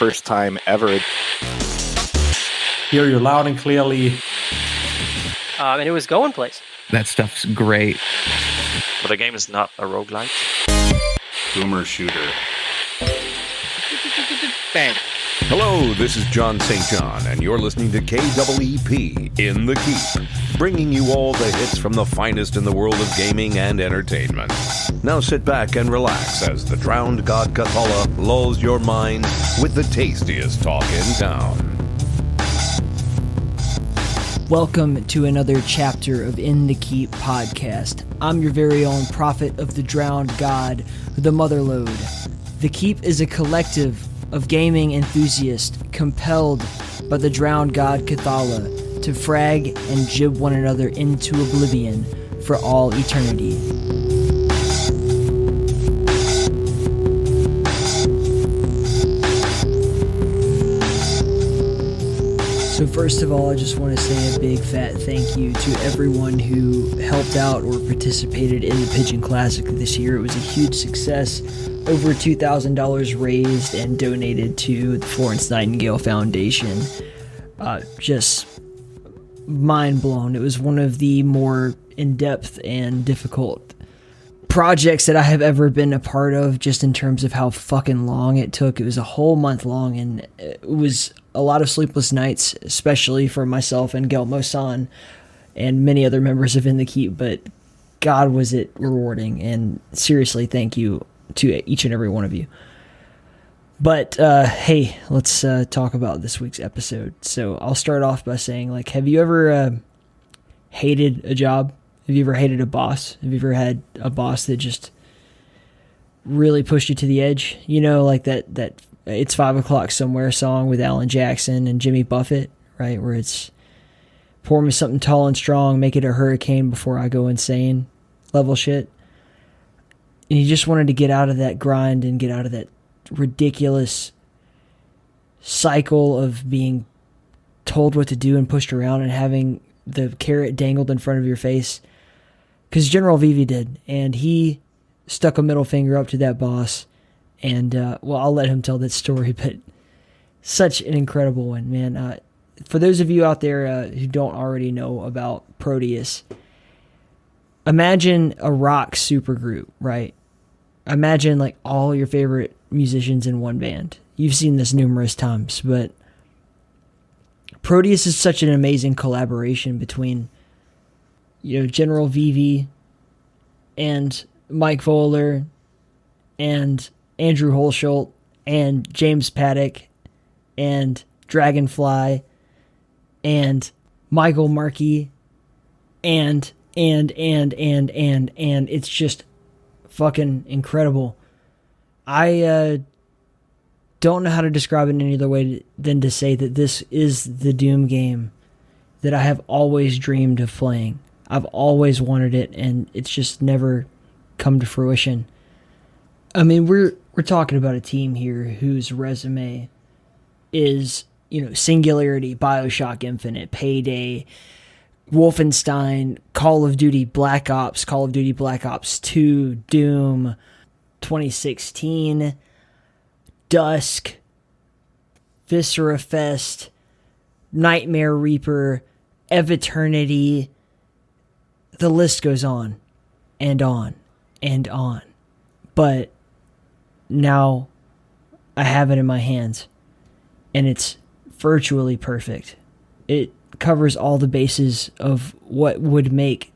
first time ever. Hear you loud and clearly. And it was going place. That stuff's great. But the game is not a roguelike. Boomer shooter. Bang. Hello, this is John St. John, and you're listening to KEEP in the Keep, bringing you all the hits from the finest in the world of gaming and entertainment. Now sit back and relax as the drowned god Cthulhu lulls your mind with the tastiest talk in town. Welcome to another chapter of In the Keep podcast. I'm your very own prophet of the drowned god, the Motherlode. The Keep is a collective of gaming enthusiasts compelled by the drowned god Cthulhu to frag and jib one another into oblivion for all eternity. So first of all, I just want to say a big fat thank you to everyone who helped out or participated in the Pigeon Classic this year. It was a huge success. Over $2,000 raised and donated to the Florence Nightingale Foundation. Just mind blown. It was one of the more in-depth and difficult projects that I have ever been a part of, just in terms of how fucking long it took. It was a whole month long, and it was a lot of sleepless nights, especially for myself and Gelmo-san and many other members of In the Keep, but God was it rewarding, and seriously, thank you to each and every one of you. But hey, let's talk about this week's episode. So I'll start off by saying, like, have you ever hated a job? Have you ever hated a boss? Have you ever had a boss that just really pushed you to the edge? You know, like that It's 5 O'Clock Somewhere song with Alan Jackson and Jimmy Buffett, right? Where it's, pour me something tall and strong, make it a hurricane before I go insane level shit. And you just wanted to get out of that grind and get out of that ridiculous cycle of being told what to do and pushed around and having the carrot dangled in front of your face. Because generalvivi did, and he stuck a middle finger up to that boss. And, well, I'll let him tell that story, but such an incredible one, man. For those of you out there who don't already know about Prodeus, imagine a rock supergroup, right? Imagine like all your favorite musicians in one band. You've seen this numerous times, but Prodeus is such an amazing collaboration between, you know, generalvivi and Mike Voller and Andrew Hulshult and James Paddock and Dragonfly and Michael Markey and it's just fucking incredible. I don't know how to describe it in any other way than to say that this is the Doom game that I have always dreamed of playing. I've always wanted it, and it's just never come to fruition. I mean, we're talking about a team here whose resume is, you know, Singularity, Bioshock Infinite, Payday, Wolfenstein, Call of Duty Black Ops 2, Doom, 2016, Dusk, Viscera Fest, Nightmare Reaper, Eviternity. The list goes on and on and on. But now I have it in my hands, and it's virtually perfect. It covers all the bases of what would make,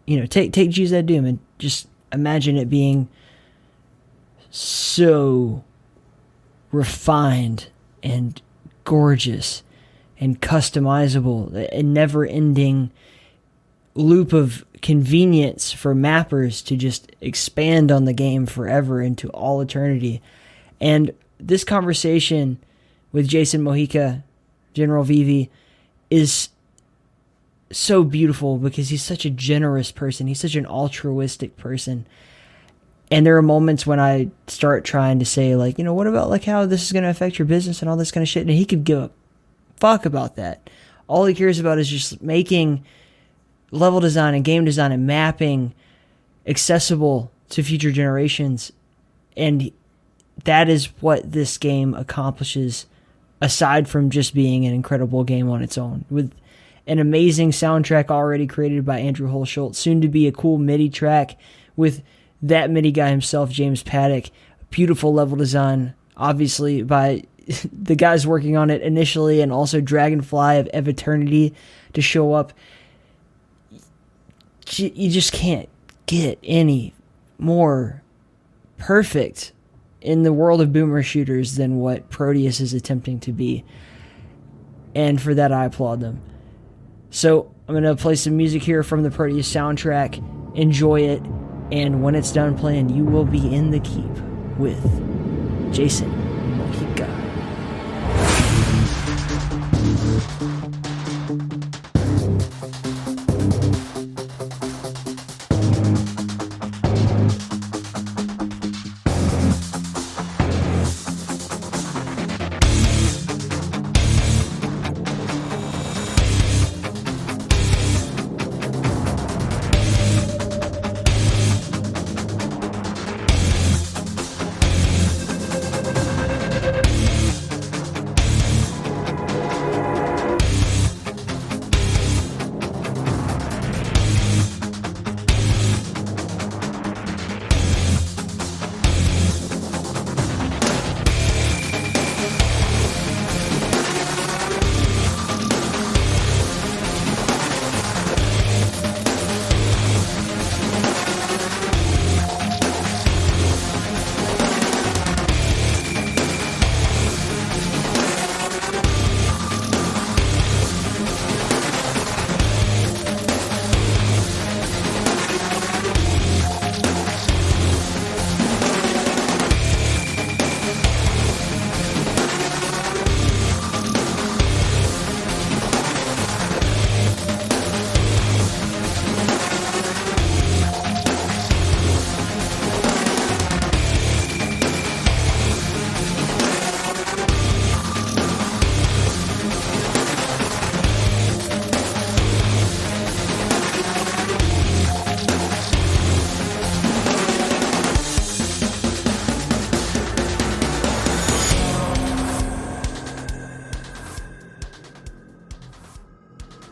you know, take GZ Doom and just imagine it being so refined and gorgeous and customizable, a never-ending loop of convenience for mappers to just expand on the game forever into all eternity. And this conversation with Jason Mojica, generalvivi, is so beautiful because he's such a generous person. He's such an altruistic person. And there are moments when I start trying to say, like, you know, what about like how this is going to affect your business and all this kind of shit? And he could give a fuck about that. All he cares about is just making level design and game design and mapping accessible to future generations. And that is what this game accomplishes aside from just being an incredible game on its own. With an amazing soundtrack already created by Andrew Hulshult, soon to be a cool MIDI track with that MIDI guy himself, James Paddock. Beautiful level design, obviously, by the guys working on it initially, and also Dragonfly of Eternity to show up. You just can't get any more perfect in the world of boomer shooters than what Prodeus is attempting to be. And for that, I applaud them. So I'm going to play some music here from the Prodeus soundtrack. Enjoy it. And when it's done playing, you will be in the keep with Jason Mojica.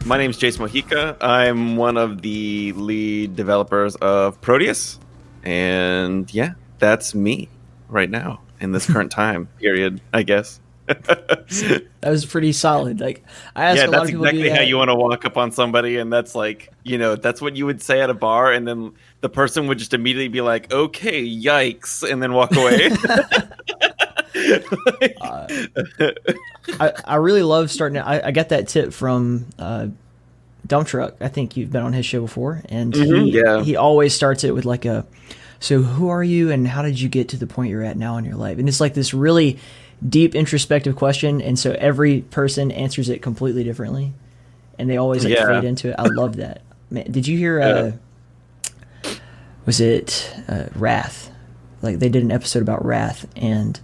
My name is Jason Mojica. I'm one of the lead developers of Prodeus. And yeah, that's me right now in this current time period, I guess. That was pretty solid. Like, I ask a lot of people exactly do that. how you want to walk up on somebody, and that's like, that's what you would say at a bar, and then the person would just immediately be like, okay, yikes, and then walk away. I really love starting. I got that tip from Dump Truck. I think you've been on his show before, and he always starts it with like so who are you and how did you get to the point you're at now in your life? And it's like this really deep introspective question, and so every person answers it completely differently, and they always fade into it. I love that. Man, did you hear was it Wrath? Like, they did an episode about Wrath, and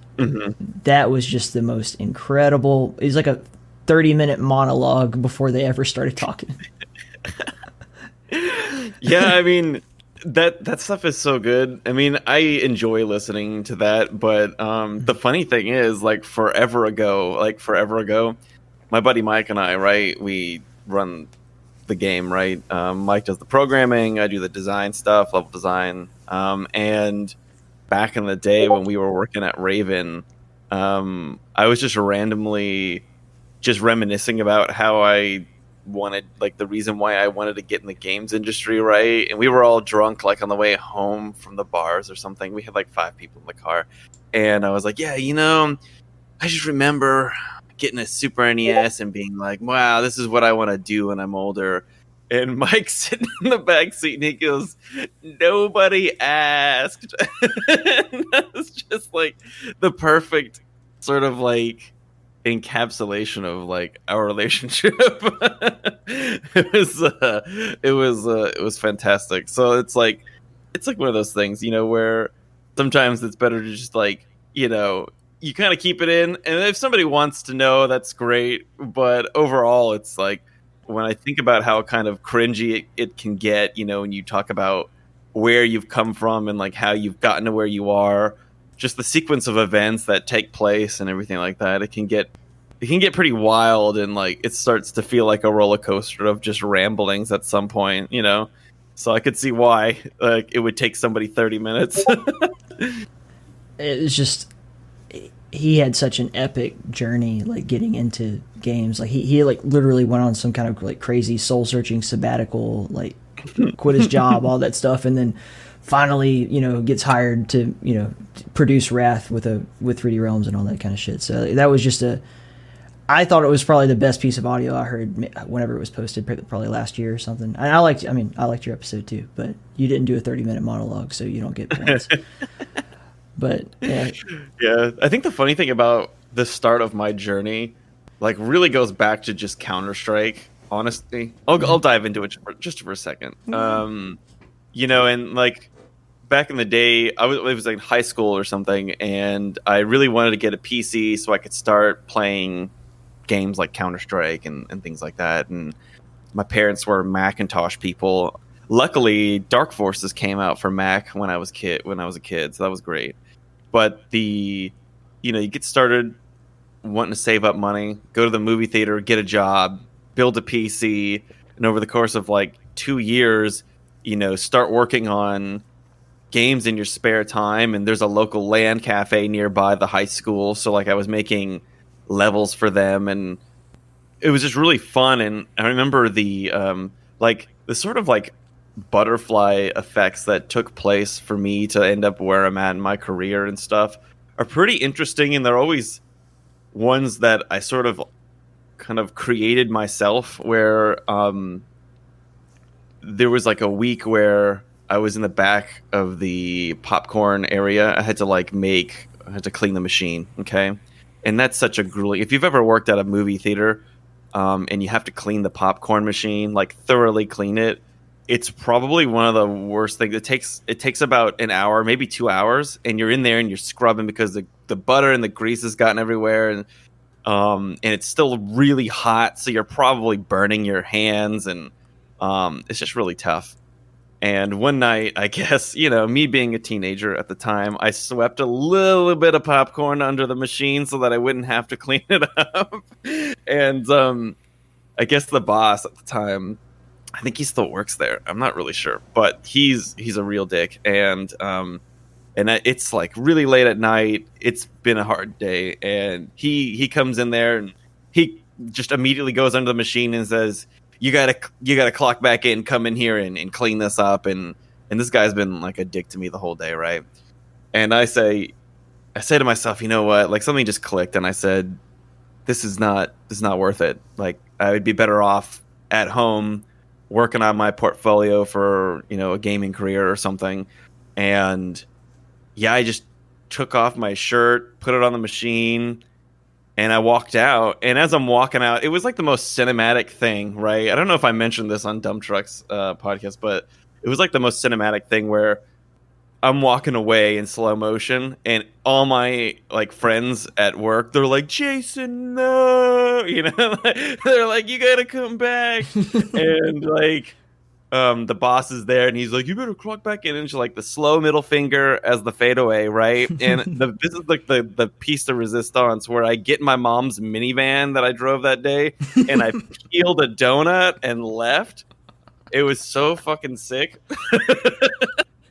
that was just the most incredible. It was like a 30-minute monologue before they ever started talking. Yeah, I mean, that stuff is so good. I mean, I enjoy listening to that, but the funny thing is, like, forever ago, my buddy Mike and I, right, we run the game, right? Mike does the programming, I do the design stuff, level design, and back in the day when we were working at Raven, I was just randomly reminiscing about how I wanted, like, the reason why I wanted to get in the games industry, right? And we were all drunk, like, on the way home from the bars or something. We had like 5 people in the car, and I was like, yeah, I just remember getting a Super NES and being like, wow, this is what I want to do when I'm older. And Mike's sitting in the back seat, and he goes, nobody asked. And that was just like the perfect sort of like encapsulation of like our relationship. It was fantastic. So it's like one of those things, where sometimes it's better to just like, you kind of keep it in, and if somebody wants to know, that's great. But overall, it's like, when I think about how kind of cringy it can get, when you talk about where you've come from and like how you've gotten to where you are, just the sequence of events that take place and everything like that, it can get it can get pretty wild, and like it starts to feel like a roller coaster of just ramblings at some point, you know. So I could see why like it would take somebody 30 minutes. It was just, he had such an epic journey, like getting into games. Like he like literally went on some kind of like crazy soul searching sabbatical, like quit his job, all that stuff, and then finally, you know, gets hired to, you know, produce Wrath with 3D Realms and all that kind of shit. So that was just I thought it was probably the best piece of audio I heard whenever it was posted, probably last year or something. And I liked your episode too, but you didn't do a 30-minute monologue, so you don't get points. But yeah, I think the funny thing about the start of my journey, like, really goes back to just Counter-Strike. Honestly, I'll dive into it just for a second. You know, and like back in the day, it was like high school or something, and I really wanted to get a PC so I could start playing games like Counter-Strike and things like that. And my parents were Macintosh people. Luckily, Dark Forces came out for Mac when I was a kid, so that was great. But you get started wanting to save up money, go to the movie theater, get a job, build a PC, and over the course of like 2 years, you know, start working on games in your spare time. And there's a local LAN cafe nearby the high school, so like I was making levels for them, and it was just really fun. And I remember the sort of like butterfly effects that took place for me to end up where I'm at in my career and stuff are pretty interesting, and they're always ones that I sort of kind of created myself, where there was like a week where I was in the back of the popcorn area. I had to clean the machine, okay? And that's such a grueling... If you've ever worked at a movie theater and you have to clean the popcorn machine, like thoroughly clean it, it's probably one of the worst things. It takes about an hour, maybe 2 hours, and you're in there and you're scrubbing because the butter and the grease has gotten everywhere, and it's still really hot, so you're probably burning your hands, and it's just really tough. And one night, I guess, you know, me being a teenager at the time, I swept a little bit of popcorn under the machine so that I wouldn't have to clean it up. And I guess the boss at the time, I think he still works there. I'm not really sure, but he's a real dick. And it's like really late at night. It's been a hard day, and he comes in there and he just immediately goes under the machine and says, You gotta clock back in, come in here and clean this up, and this guy's been like a dick to me the whole day, right? And I say to myself, you know what? Like, something just clicked, and I said, this is not worth it. Like, I would be better off at home working on my portfolio for, you know, a gaming career or something. And yeah, I just took off my shirt, put it on the machine, and I walked out. And as I'm walking out, it was like the most cinematic thing, right? I don't know if I mentioned this on Dump Trucks podcast, but it was like the most cinematic thing where I'm walking away in slow motion, and all my like friends at work, they're like, Jason, no, you know, they're like, you gotta come back. And like, the boss is there, and he's like, you better clock back in, and she's like the slow middle finger as the fadeaway, right? And this is like the piece de resistance where I get in my mom's minivan that I drove that day, and I peeled a donut and left. It was so fucking sick.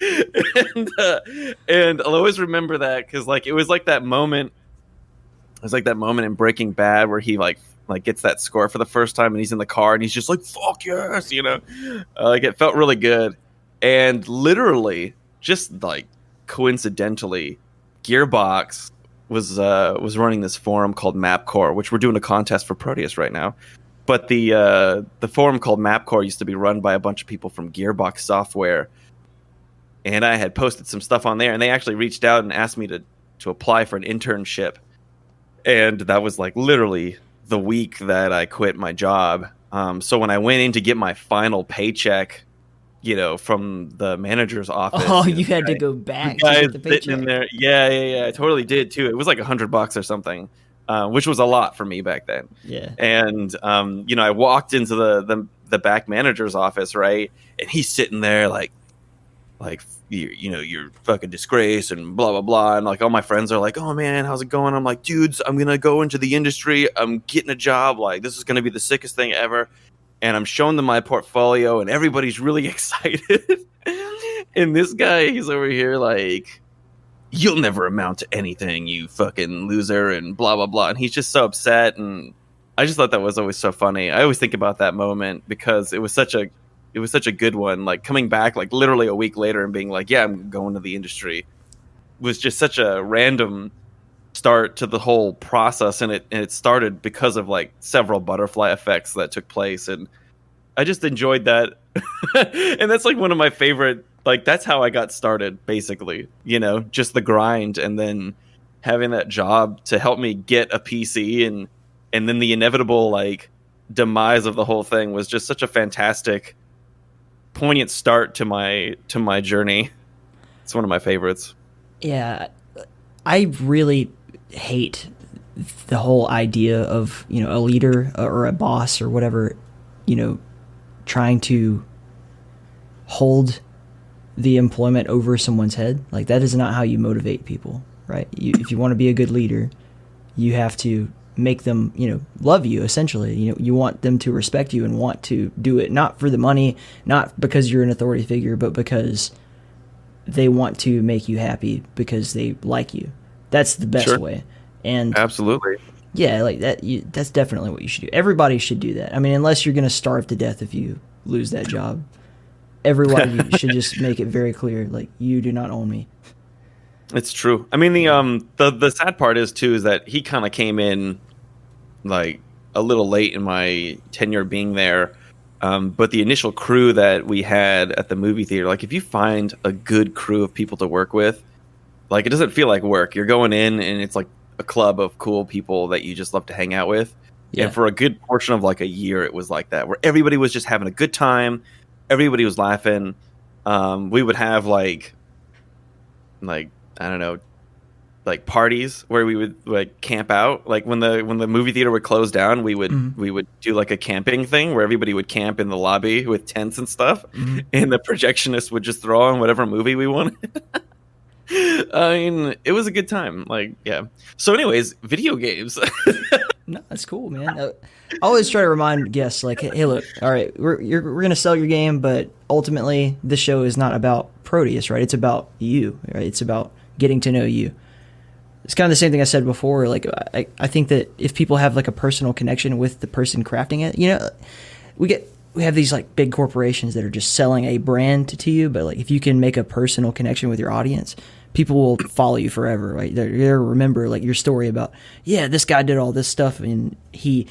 And I'll always remember that, because like it was like that moment. It was like that moment in Breaking Bad where he like gets that score for the first time, and he's in the car and he's just like, fuck yes, you know. Like, it felt really good. And literally, just like coincidentally, Gearbox was running this forum called Mapcore, which we're doing a contest for Prodeus right now. But the forum called Mapcore used to be run by a bunch of people from Gearbox Software. And I had posted some stuff on there, and they actually reached out and asked me to apply for an internship. And that was like literally the week that I quit my job. So when I went in to get my final paycheck, you know, from the manager's office. Oh, you had to go back to get the paycheck. Sitting in there. Yeah. I totally did too. It was like $100 or something, which was a lot for me back then. Yeah. And you know, I walked into the back manager's office, right? And he's sitting there like, like you're fucking disgrace and blah blah blah, and like all my friends are like, oh man, how's it going? I'm like, dudes, I'm gonna go into the industry, I'm getting a job, like this is gonna be the sickest thing ever. And I'm showing them my portfolio and everybody's really excited. And this guy, he's over here like, you'll never amount to anything, you fucking loser, and blah blah blah. And he's just so upset, and I just thought that was always so funny. I always think about that moment because it was such a good one. Like coming back like literally a week later and being like, yeah, I'm going to the industry was just such a random start to the whole process, and it started because of like several butterfly effects that took place, and I just enjoyed that. And that's like one of my favorite, like that's how I got started basically, just the grind, and then having that job to help me get a PC, and then the inevitable like demise of the whole thing was just such a fantastic poignant start to my journey. It's one of my favorites. Yeah, I really hate the whole idea of a leader or a boss or whatever trying to hold the employment over someone's head. Like that is not how you motivate people, right? If you want to be a good leader, you have to make them love you. Essentially, you want them to respect you and want to do it not for the money, not because you're an authority figure, but because they want to make you happy because they like you. That's the best way. And absolutely, yeah, like that. That's definitely what you should do. Everybody should do that. I mean, unless you're going to starve to death if you lose that job, everyone should just make it very clear, like, you do not own me. It's true. I mean, the sad part is that he kind of came in like a little late in my tenure being there. But the initial crew that we had at the movie theater, like if you find a good crew of people to work with, like it doesn't feel like work. You're going in and it's like a club of cool people that you just love to hang out with. Yeah. And for a good portion of like a year, it was like that, where everybody was just having a good time. Everybody was laughing. We would have like I don't know, like parties where we would like camp out. Like when the movie theater would close down, we would do like a camping thing where everybody would camp in the lobby with tents and stuff, and the projectionist would just throw on whatever movie we wanted. I mean, it was a good time. Like, yeah. So, anyways, video games. No, that's cool, man. I always try to remind guests, like, hey, look, all right, we're gonna sell your game, but ultimately, this show is not about Prodeus, right? It's about you, right? It's about getting to know you. It's kind of the same thing I said before. Like, I think that if people have like a personal connection with the person crafting it, we have these like big corporations that are just selling a brand to you, but like if you can make a personal connection with your audience, people will follow you forever, right? They'll remember like your story about, yeah, this guy did all this stuff and he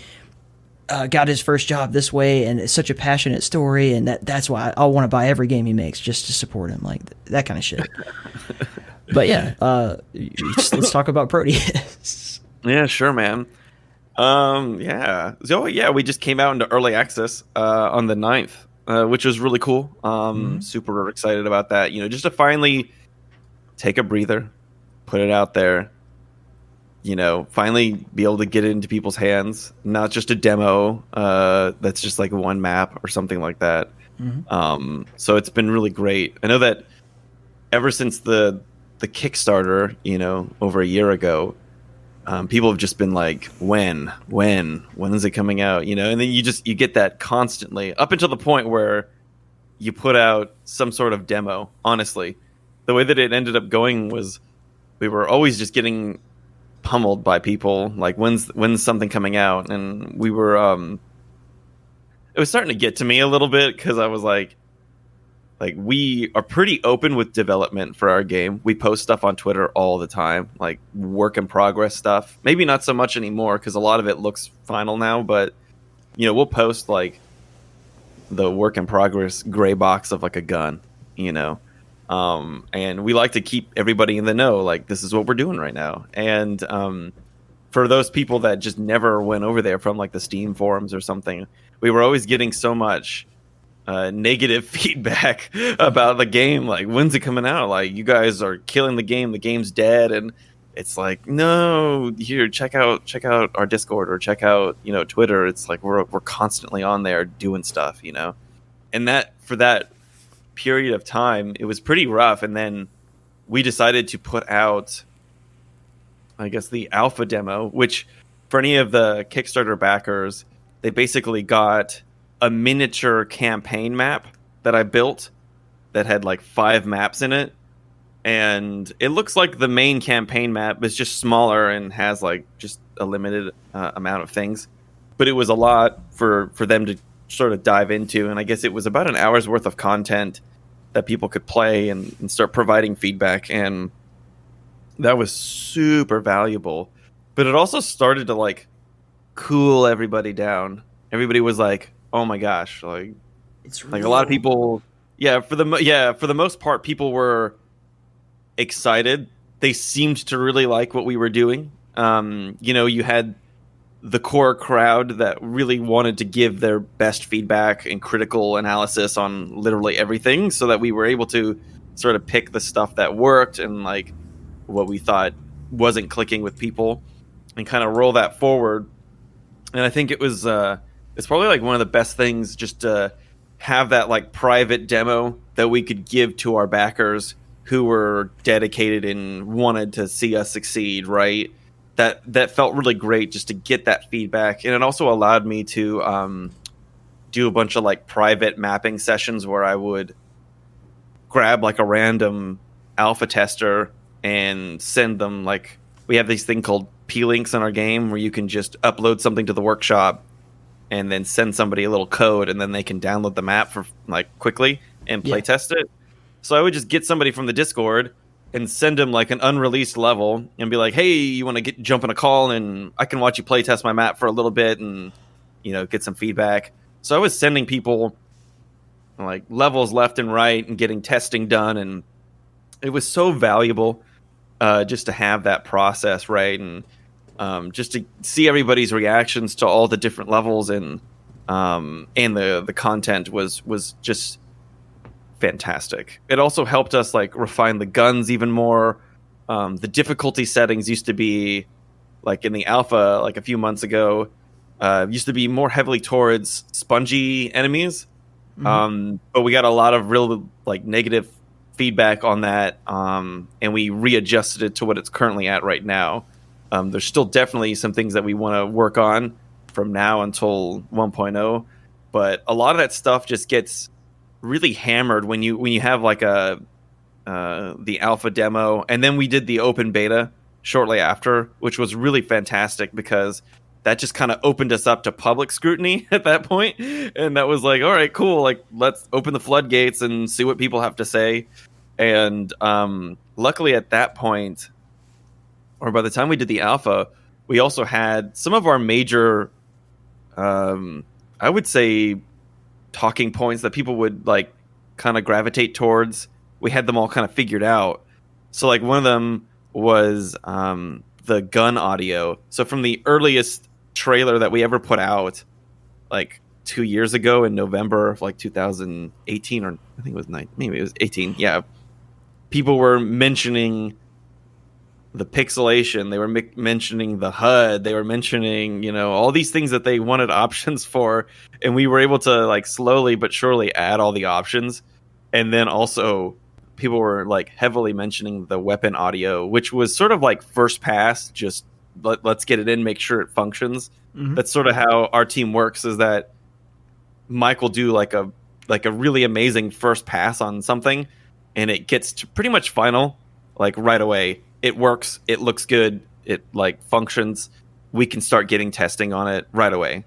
got his first job this way, and it's such a passionate story, and that's why I want to buy every game he makes just to support him, like that kind of shit. But yeah, let's talk about Proteus. Yeah, sure, man. Yeah. So yeah, we just came out into early access on the 9th, which was really cool. Super excited about that. Just to finally take a breather, put it out there. Finally be able to get it into people's hands, not just a demo that's just like one map or something like that. So it's been really great. I know that ever since the Kickstarter, over a year ago, people have just been like, when is it coming out? And then you get that constantly up until the point where you put out some sort of demo. Honestly, the way that it ended up going was we were always just getting pummeled by people like, when's something coming out? And we were it was starting to get to me a little bit, because I was like we are pretty open with development for our game. We post stuff on Twitter all the time, like work in progress stuff. Maybe not so much anymore because a lot of it looks final now, but we'll post like the work in progress gray box of like a gun, and we like to keep everybody in the know, like this is what we're doing right now. And for those people that just never went over there from like the Steam forums or something, we were always getting so much negative feedback about the game, like when's it coming out, like you guys are killing the game's dead. And it's like, no, here, check out our Discord, or check out Twitter. It's like we're constantly on there doing stuff, and that period of time, it was pretty rough. And then we decided to put out, I guess, the alpha demo, which for any of the Kickstarter backers, they basically got a miniature campaign map that I built that had like 5 maps in it. And it looks like the main campaign map is just smaller and has like just a limited amount of things. But it was a lot for them to sort of dive into. And I guess it was about an hour's worth of content that people could play and start providing feedback. And that was super valuable. But it also started to like cool everybody down. Everybody was like, "Oh my gosh!" Like, It's like a lot of real. people. For the most part, people were excited. They seemed to really like what we were doing. You had the core crowd that really wanted to give their best feedback and critical analysis on literally everything, so that we were able to sort of pick the stuff that worked and like what we thought wasn't clicking with people and kind of roll that forward. And I think it's probably like one of the best things just to have that like private demo that we could give to our backers who were dedicated and wanted to see us succeed, right? That felt really great just to get that feedback. And it also allowed me to do a bunch of like private mapping sessions where I would grab like a random alpha tester and send them, like, we have this thing called P-Links in our game where you can just upload something to the workshop and then send somebody a little code, and then they can download the map for like quickly and play test it. So I would just get somebody from the Discord and send them like an unreleased level and be like, "Hey, you want to jump in a call and I can watch you play test my map for a little bit and get some feedback." So I was sending people like levels left and right and getting testing done, and it was so valuable just to have that process, right? And just to see everybody's reactions to all the different levels and the content was just fantastic. It also helped us like refine the guns even more. The difficulty settings used to be like in the alpha, like a few months ago, used to be more heavily towards spongy enemies. But we got a lot of real like negative feedback on that, and we readjusted it to what it's currently at right now. There's still definitely some things that we want to work on from now until 1.0, but a lot of that stuff just gets really hammered when you have like the alpha demo, and then we did the open beta shortly after, which was really fantastic because that just kind of opened us up to public scrutiny at that point. And that was like, all right, cool, like let's open the floodgates and see what people have to say. And luckily at that point, or by the time we did the alpha, we also had some of our major I would say talking points that people would like kind of gravitate towards. We had them all kind of figured out. So like one of them was the gun audio. So from the earliest trailer that we ever put out, like 2 years ago in November of like 2018, or I think it was maybe it was 18. Yeah, people were mentioning the pixelation. They were mentioning the HUD. They were mentioning, all these things that they wanted options for. And we were able to like slowly but surely add all the options. And then also people were like heavily mentioning the weapon audio, which was sort of like first pass, just let's get it in, make sure it functions. That's sort of how our team works, is that Mike will do like a really amazing first pass on something, and it gets to pretty much final like right away. It works, it looks good, it like functions. We can start getting testing on it right away.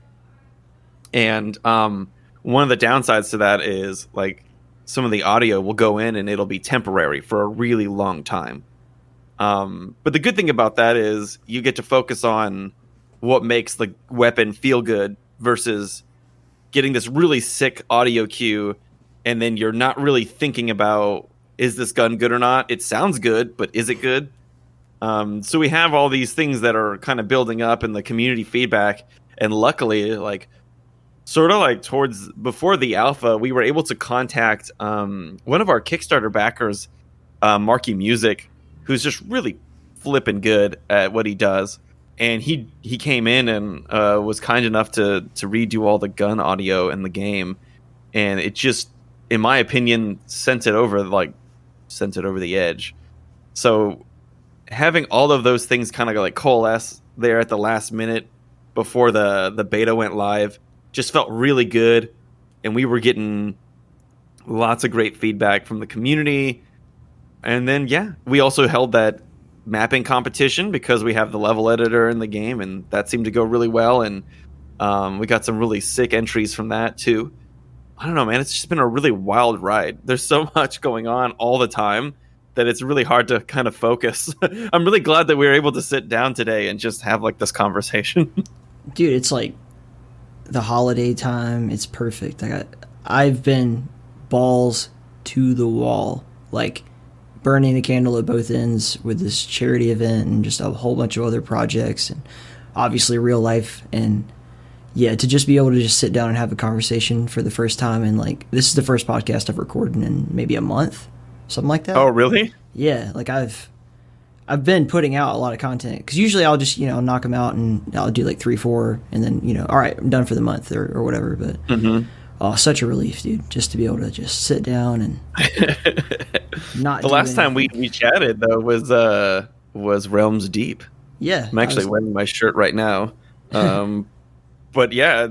And one of the downsides to that is like some of the audio will go in and it'll be temporary for a really long time. But the good thing about that is you get to focus on what makes the weapon feel good versus getting this really sick audio cue, and then you're not really thinking about, is this gun good or not? It sounds good, but is it good? So we have all these things that are kind of building up in the community feedback, and luckily, like sort of like towards before the alpha, we were able to contact one of our Kickstarter backers, Marky Music, who's just really flipping good at what he does. And he came in and was kind enough to redo all the gun audio in the game, and it in my opinion, sent it over the edge. So having all of those things kind of like coalesce there at the last minute before the beta went live just felt really good, and we were getting lots of great feedback from the community. And then we also held that mapping competition because we have the level editor in the game, and that seemed to go really well, and we got some really sick entries from that too. I don't know, man, it's just been a really wild ride. There's so much going on all the time that it's really hard to kind of focus. I'm really glad that we were able to sit down today and just have like this conversation. Dude, it's like the holiday time. It's perfect. I've been balls to the wall, like burning the candle at both ends with this charity event and just a whole bunch of other projects, and obviously real life. And to just be able to just sit down and have a conversation for the first time, and like this is the first podcast I've recorded in maybe a month, something like that. Oh, really? Yeah, like I've been putting out a lot of content because usually I'll just knock them out and I'll do like 3-4 and then all right, I'm done for the month or whatever. But oh, such a relief, dude, just to be able to just sit down and not. The last time we chatted though was Realms Deep. Yeah, I'm actually wearing my shirt right now. But yeah,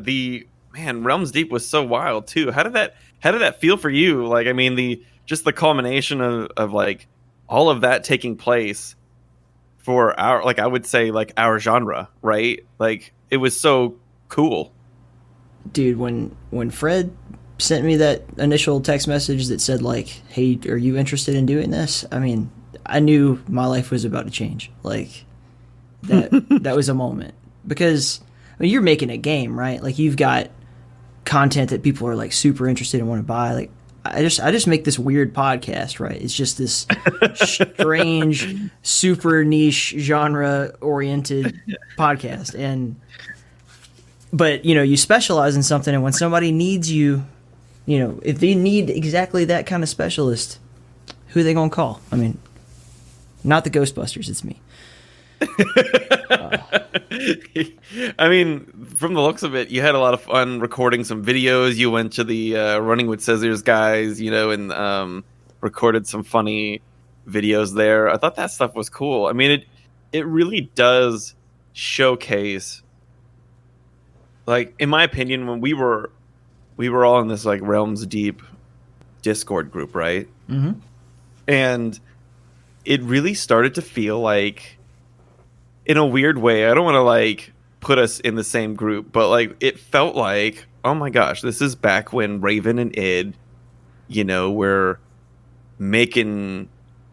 Realms Deep was so wild too. How did that feel for you? Like, I mean, the culmination of like all of that taking place for our, like, I would say like our genre, right? Like, it was so cool. Dude, when Fred sent me that initial text message that said like, hey, are you interested in doing this? I mean, I knew my life was about to change. Like that was a moment, because I mean, you're making a game, right? Like, you've got content that people are like super interested and want to buy. Like, I just make this weird podcast, right? It's just this strange, super niche genre oriented podcast. But you specialize in something, and when somebody needs you, if they need exactly that kind of specialist, who are they gonna call? I mean, not the Ghostbusters, it's me. I mean, from the looks of it, you had a lot of fun recording some videos. You went to the Running with Scissors guys, and recorded some funny videos there. I thought that stuff was cool. I mean, it really does showcase, like, in my opinion, when we were all in this like Realms Deep Discord group, right? Mm-hmm. And it really started to feel like, in a weird way, I don't want to like put us in the same group, but like it felt like, oh my gosh, this is back when Raven and Id, were making,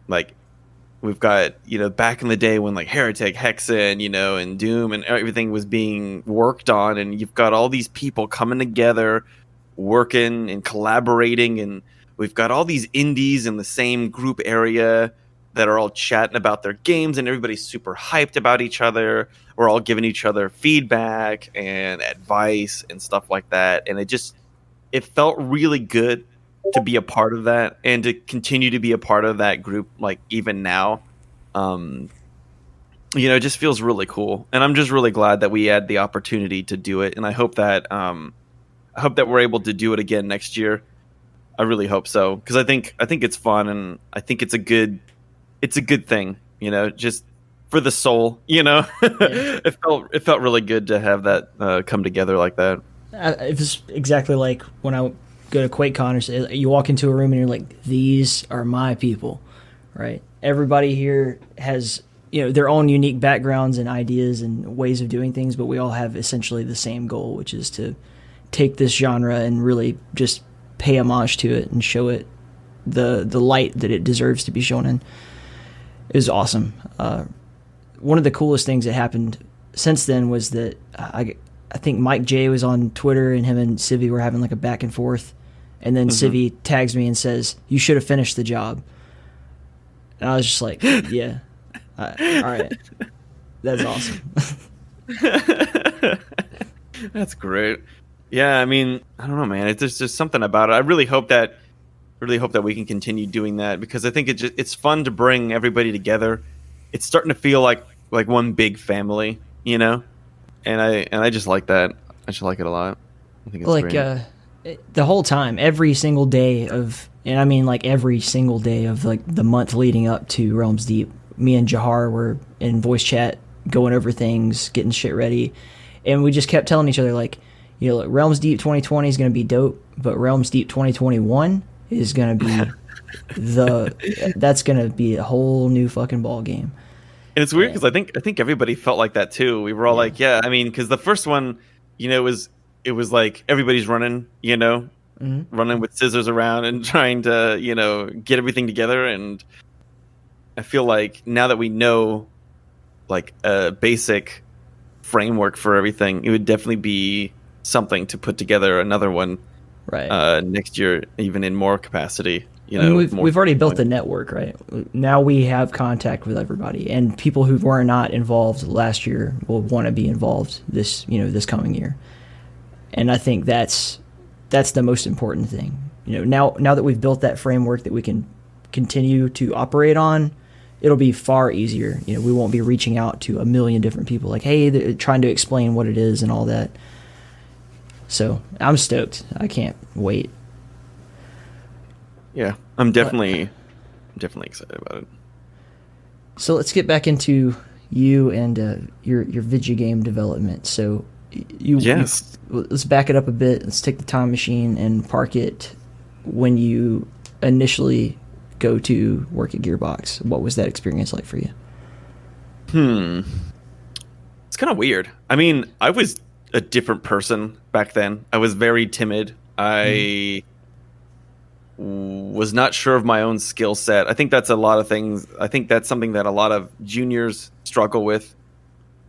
like, we've got, back in the day when like Heretic, Hexen, and Doom and everything was being worked on, and you've got all these people coming together, working and collaborating, and we've got all these indies in the same group area that are all chatting about their games, and everybody's super hyped about each other. We're all giving each other feedback and advice and stuff like that. And it felt really good to be a part of that and to continue to be a part of that group, like, even now. It just feels really cool. And I'm just really glad that we had the opportunity to do it. And I hope that we're able to do it again next year. I really hope so, because I think it's fun, and I think it's a good thing, just for the soul, Yeah. It felt really good to have that come together like that. It was exactly like when I go to QuakeCon, or you walk into a room and you're like, these are my people, right? Everybody here has, their own unique backgrounds and ideas and ways of doing things, but we all have essentially the same goal, which is to take this genre and really just pay homage to it and show it the light that it deserves to be shown in. It was awesome. One of the coolest things that happened since then was that I think Mike J was on Twitter, and him and Civi were having like a back and forth, and then Civi tags me and says, "You should have finished the job." And I was just like, "Yeah, all right, that's awesome." That's great. Yeah, I mean, I don't know, man. There's just something about it. I really hope that we can continue doing that, because I think it's fun to bring everybody together. It's starting to feel like one big family, and I just like that. I just like it a lot. I think it's Like, great. the whole time, every single day of, and I mean like every single day of like the month leading up to Realms Deep, me and Jahar were in voice chat going over things, getting shit ready, and we just kept telling each other like, you know, Realms Deep 2020 is going to be dope, but Realms Deep 2021 is going to be that's going to be a whole new fucking ball game. And it's weird because I think everybody felt like that too. We were all like, yeah, I mean, because the first one, you know, it was like everybody's running, you know, running with scissors around and trying to, you know, get everything together. And I feel like now that we know like a basic framework for everything, it would definitely be something to put together another one next year, even in more capacity. You know, we've already built the network, right? Now we have contact with everybody, and people who were not involved last year will want to be involved this coming year. And I think that's the most important thing. You know, now that we've built that framework that we can continue to operate on, it'll be far easier. You know, we won't be reaching out to a million different people like, hey, they're trying to explain what it is and all that. So I'm stoked. I can't wait. Yeah, I'm definitely excited about it. So let's get back into you and your video game development. So let's back it up a bit. Let's take the time machine and park it when you initially go to work at Gearbox. What was that experience like for you? It's kind of weird. I mean, I was a different person back then. I was very timid. I was not sure of my own skill set. I think that's a lot of things. I think that's something that a lot of juniors struggle with,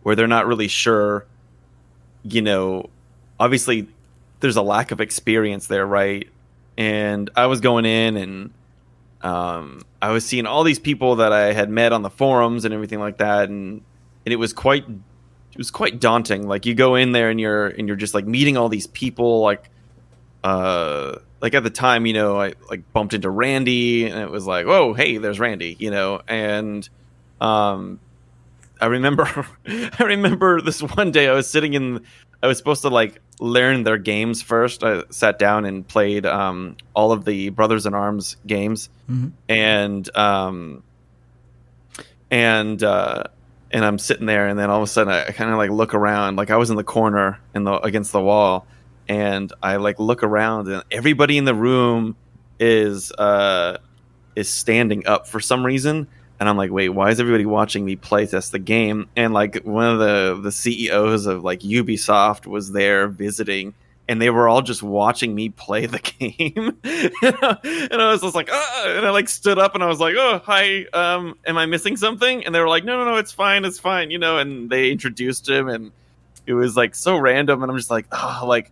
where they're not really sure. You know, obviously there's a lack of experience there, right? And I was going in and I was seeing all these people that I had met on the forums and everything like that, and it was quite daunting. Like you go in there and you're just like meeting all these people, like at the time, you know, I like bumped into Randy and it was like, whoa, hey, there's Randy, you know. And I remember this one day I was supposed to like learn their games first. I sat down and played all of the Brothers in Arms games, and I'm sitting there, and then all of a sudden I kind of like look around, like I was in the corner against the wall, and I like look around, and everybody in the room is standing up for some reason. And I'm like, wait, why is everybody watching me play test the game? And like one of the CEOs of like Ubisoft was there visiting, and they were all just watching me play the game. And I was just like, and I like stood up and I was like, oh, hi, am I missing something? And they were like, no, it's fine, you know. And they introduced him, and it was like so random. And I'm just like, oh, like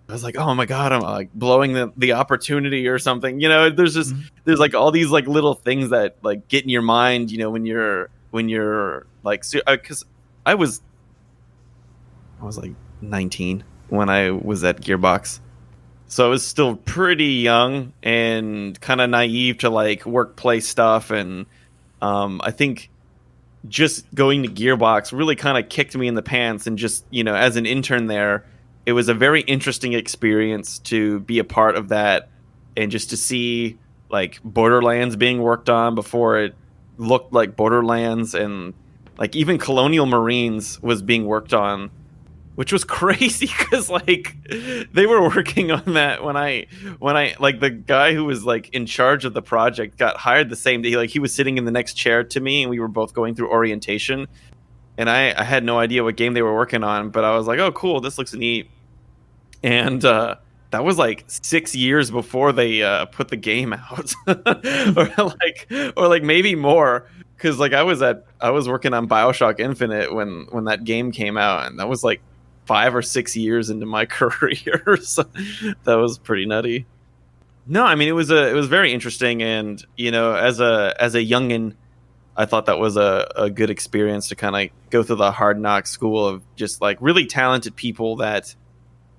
I was like, oh my god, I'm like blowing the opportunity or something, you know. There's there's like all these like little things that like get in your mind, you know, when you're like, because I was like 19 when I was at Gearbox, so I was still pretty young and kind of naive to like workplace stuff, and I think just going to Gearbox really kind of kicked me in the pants. And just, you know, as an intern there, it was a very interesting experience to be a part of that, and just to see like Borderlands being worked on before it looked like Borderlands, and like even Colonial Marines was being worked on, which was crazy because like they were working on that when I like the guy who was like in charge of the project got hired the same day. Like he was sitting in the next chair to me, and we were both going through orientation. And I had no idea what game they were working on, but I was like, oh, cool, this looks neat. And that was like 6 years before they put the game out. or like maybe more, because like I was working on Bioshock Infinite when that game came out, and that was like 5 or 6 years into my career. So that was pretty nutty. No, I mean, it was very interesting, and you know, as a youngin', I thought that was a good experience to kind of go through the hard knock school of just like really talented people that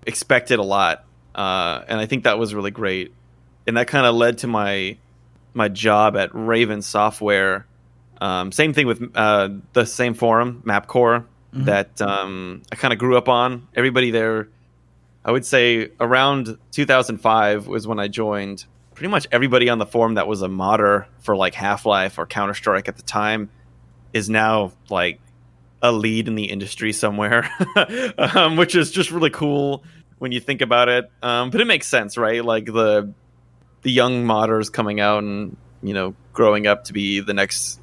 expected a lot. And I think that was really great. And that kind of led to my job at Raven Software. Same thing with the same forum, MapCore, that I kind of grew up on. Everybody there I would say around 2005 was when I joined. Pretty much everybody on the forum that was a modder for like Half-Life or Counter-Strike at the time is now like a lead in the industry somewhere, which is just really cool when you think about it. But it makes sense, right? Like the young modders coming out and, you know, growing up to be the next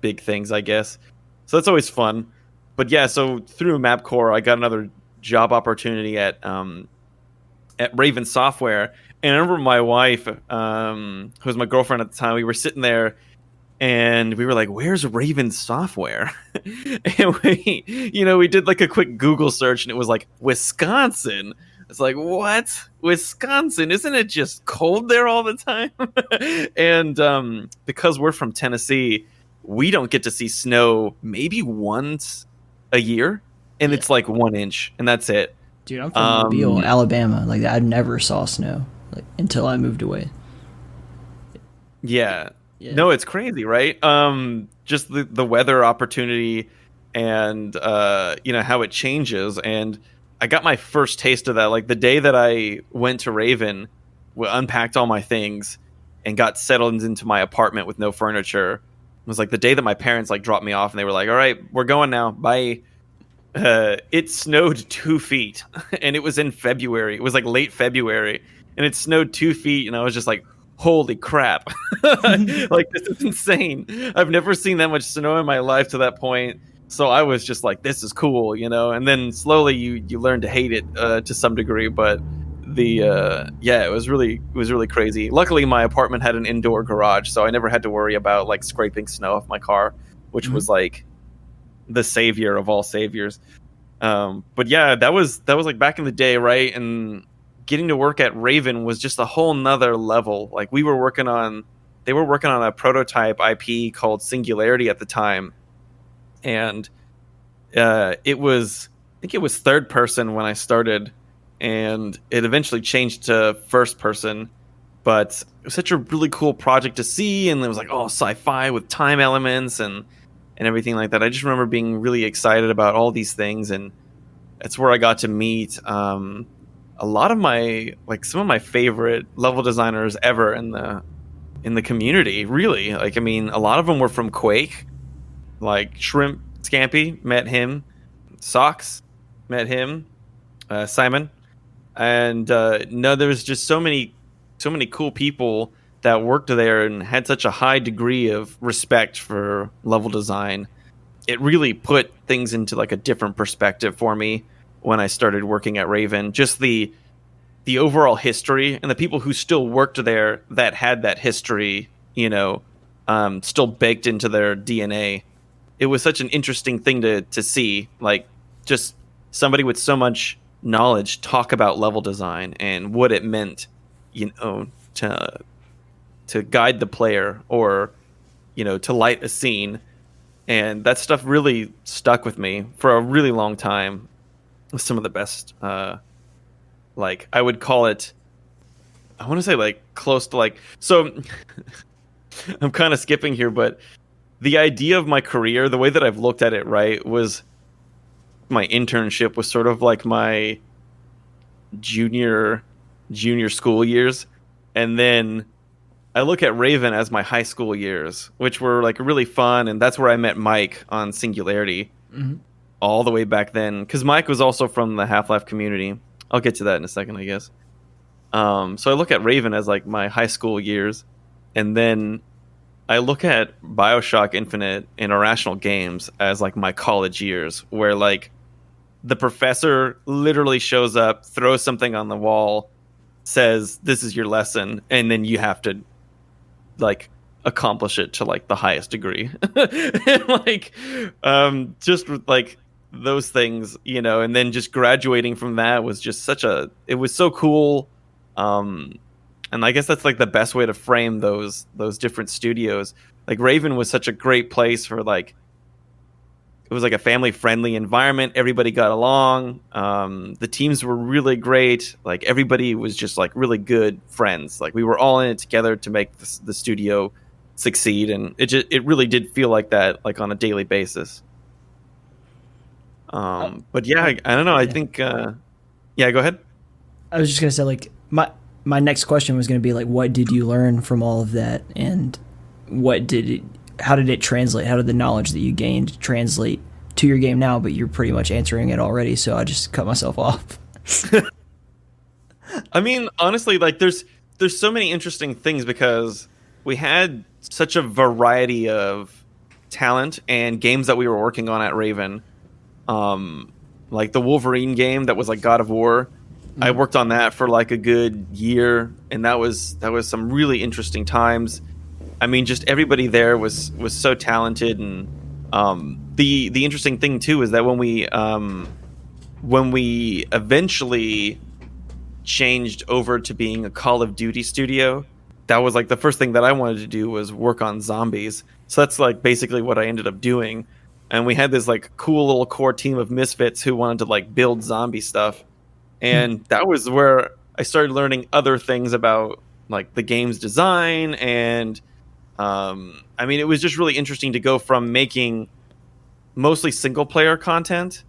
big things, I guess. So that's always fun. But yeah, so through MapCore, I got another job opportunity at Raven Software. And I remember my wife, who was my girlfriend at the time, we were sitting there and we were like, where's Raven Software? And we did like a quick Google search and it was like, Wisconsin. It's like, what? Wisconsin? Isn't it just cold there all the time? And because we're from Tennessee, we don't get to see snow maybe once a year. And it's like 1 inch and that's it. Dude, I'm from Mobile, Alabama. Like, I never saw snow until I moved away. Yeah. No, it's crazy, right? Just the weather opportunity and how it changes. And I got my first taste of that. Like the day that I went to Raven, unpacked all my things and got settled into my apartment with no furniture. It was like the day that my parents like dropped me off and they were like, all right, we're going now. Bye. It snowed 2 feet and it was in February. It was like late February and it snowed 2 feet. And I was just like, holy crap. Like, this is insane. I've never seen that much snow in my life to that point. So I was just like, this is cool, and then slowly you learn to hate it to some degree. But it was really crazy. Luckily, my apartment had an indoor garage, so I never had to worry about like scraping snow off my car, which was like the savior of all saviors. But yeah, that was like back in the day, right? And getting to work at Raven was just a whole nother level. Like they were working on a prototype IP called Singularity at the time. And I think it was third person when I started, and it eventually changed to first person. But it was such a really cool project to see, and it was like sci-fi with time elements and everything like that. I just remember being really excited about all these things, and that's where I got to meet a lot of some of my favorite level designers ever in the community. Really, like, I mean, a lot of them were from Quake. Like Shrimp Scampy, met him. Socks, met him. Simon, and there was just so many cool people that worked there and had such a high degree of respect for level design. It really put things into like a different perspective for me when I started working at Raven. Just the overall history and the people who still worked there that had that history, still baked into their DNA. It was such an interesting thing to see, like just somebody with so much knowledge talk about level design and what it meant, to guide the player or, to light a scene. And that stuff really stuck with me for a really long time. It was some of the best, I would call it, I want to say like close to like, so I'm kind of skipping here, but the idea of my career, the way that I've looked at it, right, was my internship was sort of like my junior school years. And then I look at Raven as my high school years, which were like really fun. And that's where I met Mike on Singularity all the way back then. Because Mike was also from the Half-Life community. I'll get to that in a second, I guess. So I look at Raven as like my high school years. And then I look at Bioshock Infinite and Irrational Games as like my college years, where like the professor literally shows up, throws something on the wall, says, this is your lesson, and then you have to like accomplish it to like the highest degree. And, like just like those things, and then just graduating from that was just it was so cool. And I guess that's like the best way to frame those different studios. Like Raven was such a great place for like, it was like a family friendly environment. Everybody got along. The teams were really great. Like everybody was just like really good friends. Like we were all in it together to make the studio succeed. And it really did feel like that, like on a daily basis. But yeah, I don't know. I think, yeah, go ahead. I was just gonna say, like, my next question was gonna be like, what did you learn from all of that, and how did it translate? How did the knowledge that you gained translate to your game now? But you're pretty much answering it already, so I just cut myself off. I mean, honestly, like there's so many interesting things because we had such a variety of talent and games that we were working on at Raven. Like the Wolverine game that was like God of War. I worked on that for like a good year, and that was some really interesting times. I mean, just everybody there was so talented, and the interesting thing too is that when we eventually changed over to being a Call of Duty studio, that was like the first thing that I wanted to do was work on zombies. So that's like basically what I ended up doing. And we had this like cool little core team of misfits who wanted to like build zombie stuff. And that was where I started learning other things about like the game's design. And I mean, it was just really interesting to go from making mostly single player content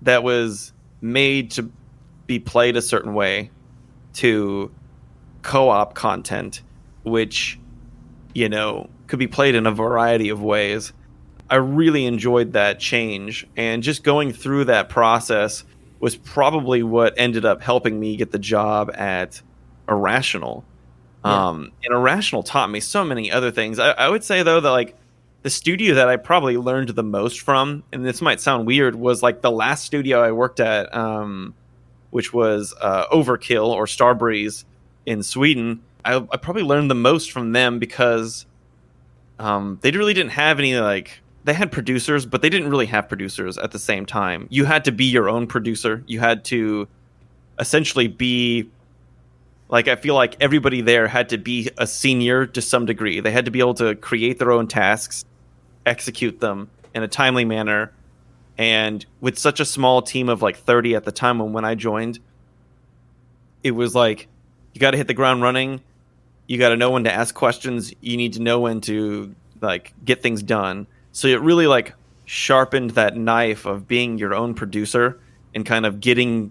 that was made to be played a certain way to co-op content, which, you know, could be played in a variety of ways. I really enjoyed that change, and just going through that process was probably what ended up helping me get the job at Irrational. And Irrational taught me so many other things. I would say though that like the studio that I probably learned the most from, and this might sound weird, was like the last studio I worked at, which was Overkill or Starbreeze in Sweden. I probably learned the most from them because they really didn't have any like. They had producers, but they didn't really have producers at the same time. You had to be your own producer. You had to essentially be like, I feel like everybody there had to be a senior to some degree. They had to be able to create their own tasks, execute them in a timely manner. And with such a small team of like 30 at the time when I joined, it was like, you got to hit the ground running. You got to know when to ask questions. You need to know when to like get things done. So it really like sharpened that knife of being your own producer and kind of getting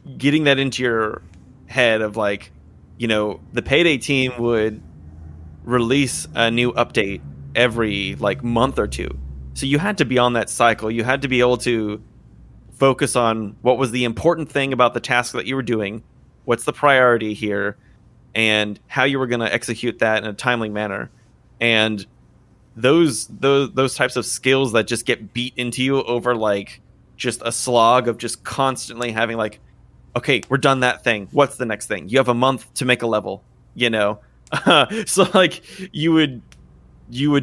that into your head of like, you know, the Payday team would release a new update every like month or two. So you had to be on that cycle. You had to be able to focus on what was the important thing about the task that you were doing, what's the priority here, and how you were going to execute that in a timely manner. And those types of skills that just get beat into you over like just a slog of just constantly having like, okay, we're done that thing. What's the next thing? You have a month to make a level, you know? So like you would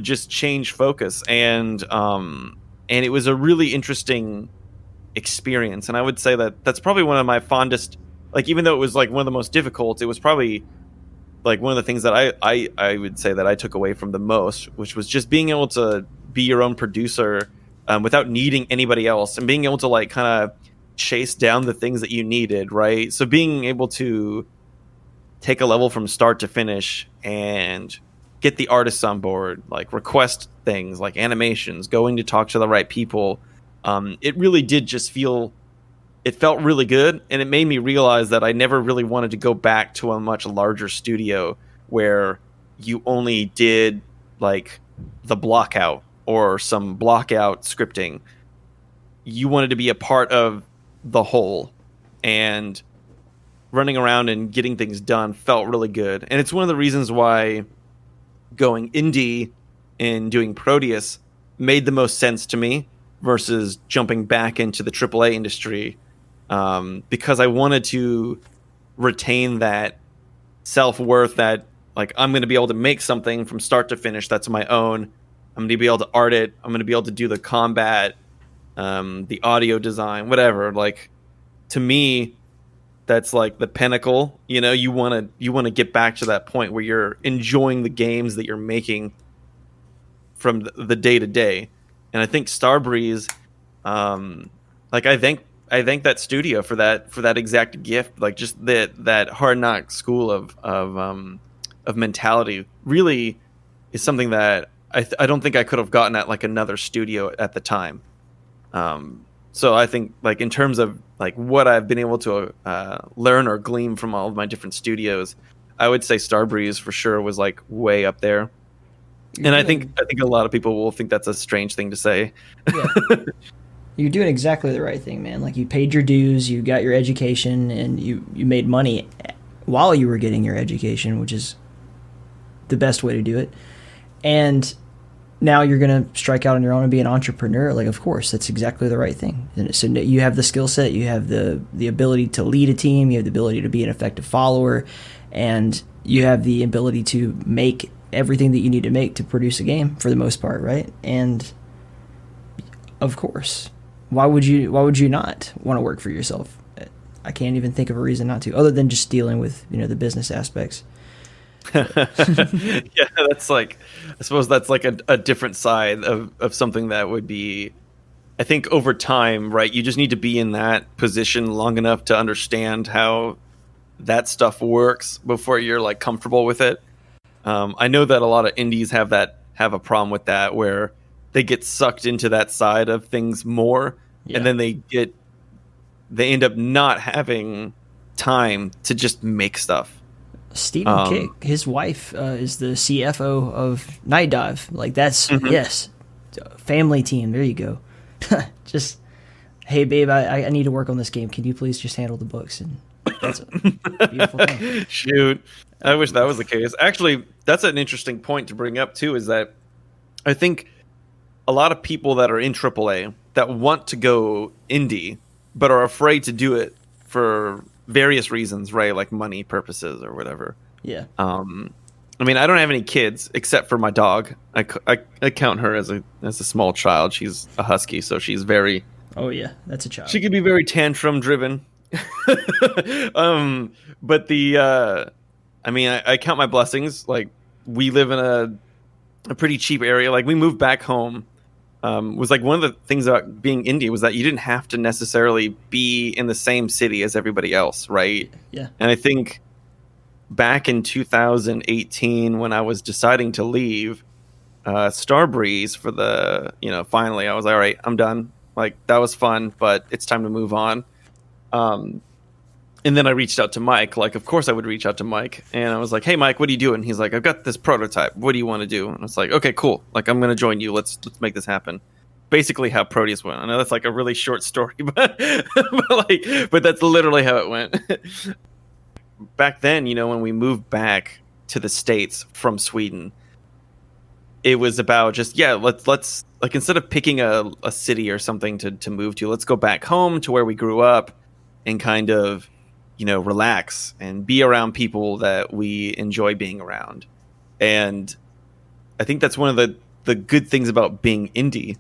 just change focus, and it was a really interesting experience. And I would say that that's probably one of my fondest, like, even though it was like one of the most difficult, it was probably like one of the things that I would say that I took away from the most, which was just being able to be your own producer without needing anybody else, and being able to like kind of chase down the things that you needed, right? So being able to take a level from start to finish and get the artists on board, like request things like animations, going to talk to the right people. It really did just it felt really good, and it made me realize that I never really wanted to go back to a much larger studio where you only did like the block out or some block out scripting. You wanted to be a part of the whole, and running around and getting things done felt really good. And it's one of the reasons why going indie and doing Prodeus made the most sense to me versus jumping back into the AAA industry. Because I wanted to retain that self-worth that like I'm going to be able to make something from start to finish that's my own. I'm going to be able to art it. I'm going to be able to do the combat, the audio design, whatever. Like, to me, that's like the pinnacle. You know, you want to get back to that point where you're enjoying the games that you're making from the day to day. And I think Starbreeze, like I thank that studio for that exact gift. Like just that hard knock school of mentality really is something that I don't think I could have gotten at like another studio at the time. So I think like in terms of like what I've been able to learn or glean from all of my different studios, I would say Starbreeze for sure was like way up there. And I think a lot of people will think that's a strange thing to say. Yeah. You're doing exactly the right thing, man. Like, you paid your dues, you got your education, and you made money while you were getting your education, which is the best way to do it. And now you're going to strike out on your own and be an entrepreneur. Like, of course, that's exactly the right thing. And so you have the skill set, you have the ability to lead a team, you have the ability to be an effective follower, and you have the ability to make everything that you need to make to produce a game for the most part, right? And of course, why would you not want to work for yourself? I can't even think of a reason not to, other than just dealing with, the business aspects. Yeah, that's like, I suppose that's like a different side of something that would be, I think over time, right? You just need to be in that position long enough to understand how that stuff works before you're like comfortable with it. I know that a lot of indies have a problem with that, where they get sucked into that side of things more, and then they end up not having time to just make stuff. Stephen Kick, his wife is the CFO of Night Dive. Like, that's yes, family team. There you go. Just, hey babe, I need to work on this game. Can you please just handle the books? And that's a beautiful thing. Shoot, I wish that was the case. Actually, that's an interesting point to bring up too. Is that I think a lot of people that are in AAA that want to go indie but are afraid to do it for various reasons, right? Like money purposes or whatever. Yeah. I mean, I don't have any kids except for my dog. I count her as a small child. She's a husky, so she's very. Oh yeah, that's a child. She can be very tantrum driven. But I mean, I count my blessings. Like, we live in a pretty cheap area. Like, we moved back home. Was like one of the things about being indie was that you didn't have to necessarily be in the same city as everybody else, right? Yeah. And I think back in 2018, when I was deciding to leave Starbreeze for finally I was like, all right, I'm done. Like, that was fun, but it's time to move on. And then I reached out to Mike. Like, of course I would reach out to Mike. And I was like, hey, Mike, what are you doing? He's like, I've got this prototype. What do you want to do? And I was like, okay, cool. Like, I'm going to join you. Let's make this happen. Basically how Prodeus went. I know that's like a really short story, but that's literally how it went. Back then, when we moved back to the States from Sweden, it was about just, let's like, instead of picking a city or something to move to, let's go back home to where we grew up and kind of, relax and be around people that we enjoy being around. And I think that's one of the good things about being indie,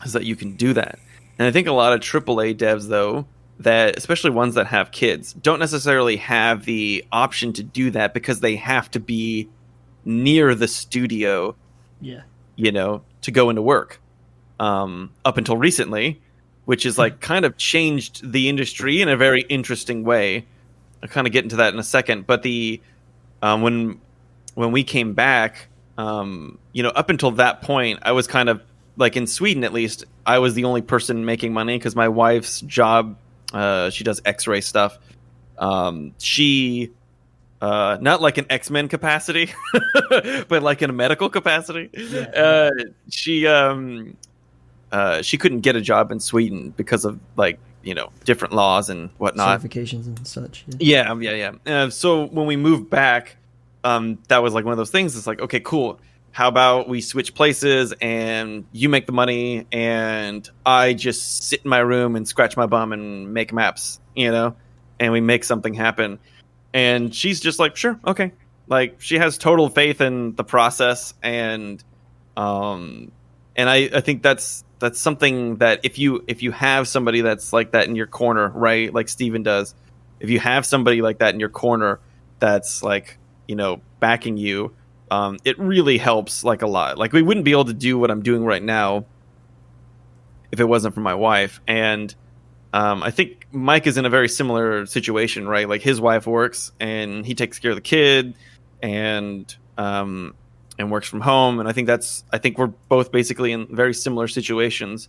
is that you can do that. And I think a lot of AAA devs, though, that especially ones that have kids, don't necessarily have the option to do that because they have to be near the studio, to go into work. Up until recently, which is like kind of changed the industry in a very interesting way. I'll kind of get into that in a second. But when we came back, up until that point, I was kind of like, in Sweden, at least, I was the only person making money because my wife's job, she does X-ray stuff. She, not like an X-Men capacity, but like in a medical capacity. Yeah. She couldn't get a job in Sweden because of different laws and whatnot, certifications and such. Yeah. So when we moved back, that was like one of those things. It's like, okay, cool. How about we switch places and you make the money and I just sit in my room and scratch my bum and make maps, and we make something happen. And she's just like, sure, okay. Like, she has total faith in the process, and I think that's something that if you have somebody that's like that in your corner, right? Like Steven does. If you have somebody like that in your corner that's like, backing you, it really helps like a lot. Like, we wouldn't be able to do what I'm doing right now if it wasn't for my wife. And I think Mike is in a very similar situation, right? Like, his wife works and he takes care of the kid and works from home. And I think we're both basically in very similar situations.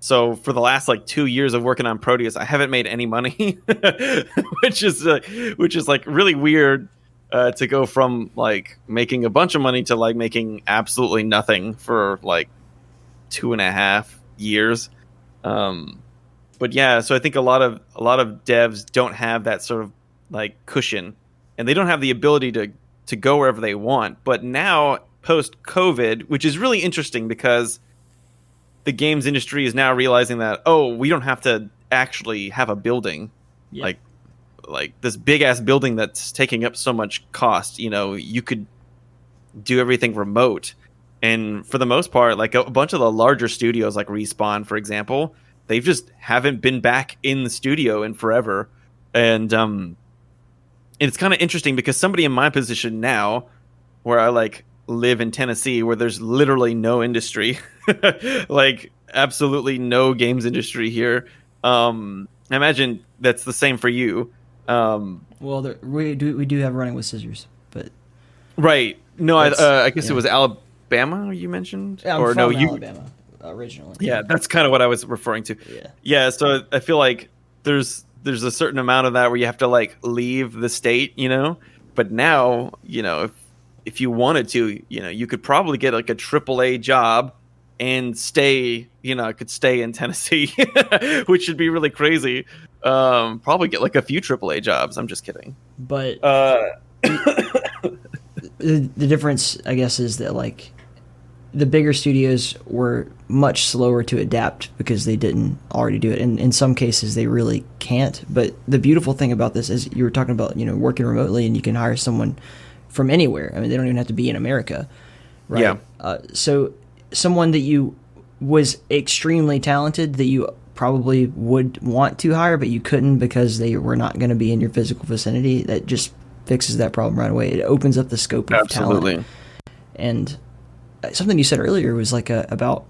So for the last like 2 years of working on Prodeus, I haven't made any money, which is like really weird to go from like making a bunch of money to like making absolutely nothing for like 2.5 years. But yeah, so I think a lot of devs don't have that sort of like cushion, and they don't have the ability to go wherever they want. But now post COVID, which is really interesting because the games industry is now realizing that, oh, we don't have to actually have a building, like this big ass building that's taking up so much cost. You know, you could do everything remote. And for the most part, like a bunch of the larger studios like Respawn, for example, they just haven't been back in the studio in forever. And it's kind of interesting because somebody in my position now, where I like live in Tennessee, where there's literally no industry, like absolutely no games industry here. I imagine that's the same for you. Well, we do have Running with Scissors, but right. No, I guess it was Alabama you mentioned, yeah, I'm from Alabama originally. Yeah, that's kind of what I was referring to. Yeah. So I feel like there's a certain amount of that where you have to like leave the state, you know. But now, you know, if you wanted to, you know, you could probably get like a AAA job and stay, you know, could stay in Tennessee, which should be really crazy. Probably get like a few AAA jobs. I'm just kidding. But the difference, I guess, is that like the bigger studios were much slower to adapt because they didn't already do it. And in some cases, they really can't. But the beautiful thing about this is you were talking about, you know, working remotely and you can hire someone from anywhere. I mean, they don't even have to be in America, right? Yeah. So someone that you was extremely talented that you probably would want to hire, but you couldn't because they were not going to be in your physical vicinity, that just fixes that problem right away. It opens up the scope of talent. And something you said earlier was like about,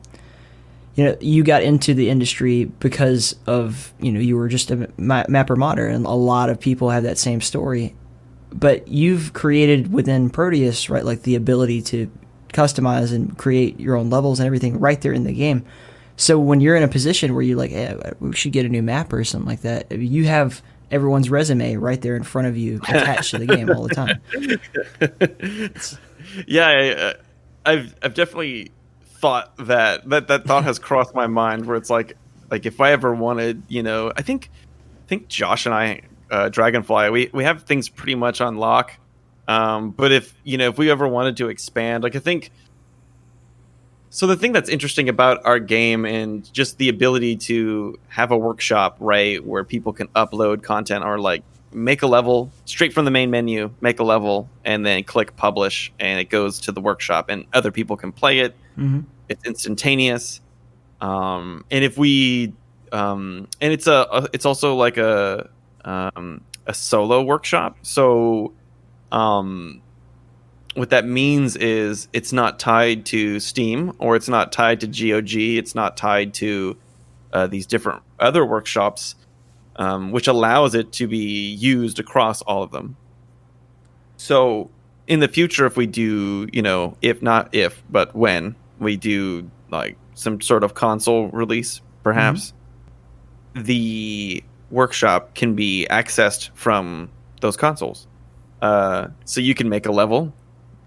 you know, you got into the industry because of, you know, you were just a mapper modder, and a lot of people have that same story. But you've created within Prodeus, right, like the ability to customize and create your own levels and everything right there in the game. So when you're in a position where you're like, hey, we should get a new mapper or something like that, you have everyone's resume right there in front of you attached to the game all the time. Yeah, I've definitely thought that thought has crossed my mind, where it's like if I ever wanted, you know, I think Josh and I, Dragonfly, we have things pretty much on lock. But if we ever wanted to expand, like I think, so the thing that's interesting about our game and just the ability to have a workshop, right, where people can upload content or like make a level straight from the main menu, make a level, and then click publish, and it goes to the workshop, and other people can play it. Mm-hmm. It's instantaneous, and if we, and it's also like a solo workshop. So, what that means is it's not tied to Steam, or it's not tied to GOG. It's not tied to these different other workshops, which allows it to be used across all of them. So in the future, if we do, but when we do like some sort of console release, perhaps, the workshop can be accessed from those consoles. So you can make a level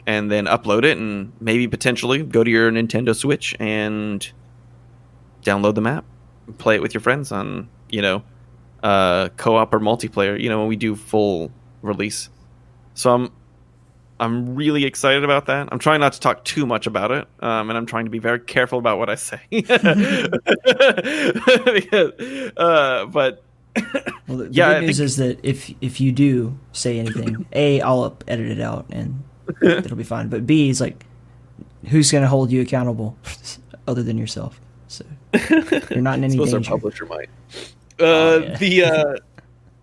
and then upload it, and maybe potentially go to your Nintendo Switch and download the map, and play it with your friends on, co-op or multiplayer, when we do full release. So I'm really excited about that. I'm trying not to talk too much about it, and I'm trying to be very careful about what I say. But well, the good news is that if you do say anything, A, I'll edit it out and it'll be fine. But B, is like, who's going to hold you accountable other than yourself? So you're not in any danger. Our publisher might.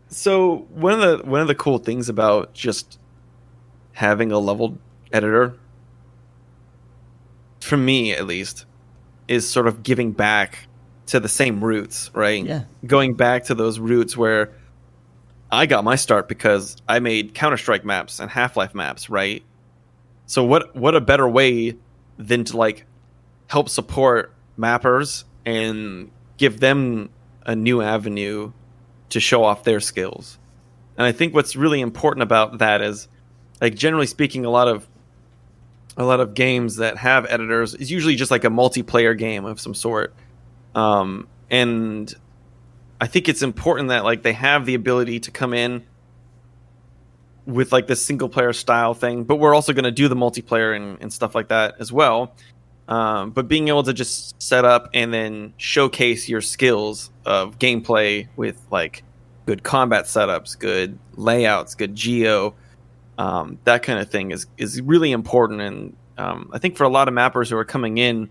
So one of the cool things about just having a level editor, for me at least, is sort of giving back to the same roots, right? Yeah. Going back to those roots where I got my start because I made Counter-Strike maps and Half-Life maps, right? So what a better way than to like help support mappers and give them a new avenue to show off their skills. And I think what's really important about that is, like, generally speaking, a lot of games that have editors is usually just like a multiplayer game of some sort. And I think it's important that, like, they have the ability to come in with like this single player style thing, but we're also going to do the multiplayer and stuff like that as well. But being able to just set up and then showcase your skills of gameplay with like good combat setups, good layouts, good geo, that kind of thing is really important. And I think for a lot of mappers who are coming in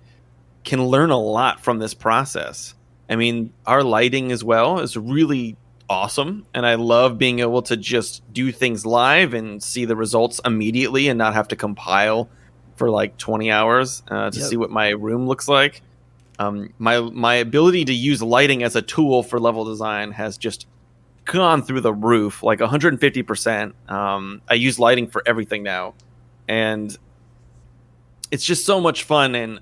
can learn a lot from this process. I mean, our lighting as well is really awesome, and I love being able to just do things live and see the results immediately and not have to compile for like 20 hours to see what my room looks like. My ability to use lighting as a tool for level design has just gone through the roof, like 150%. I use lighting for everything now, and it's just so much fun. And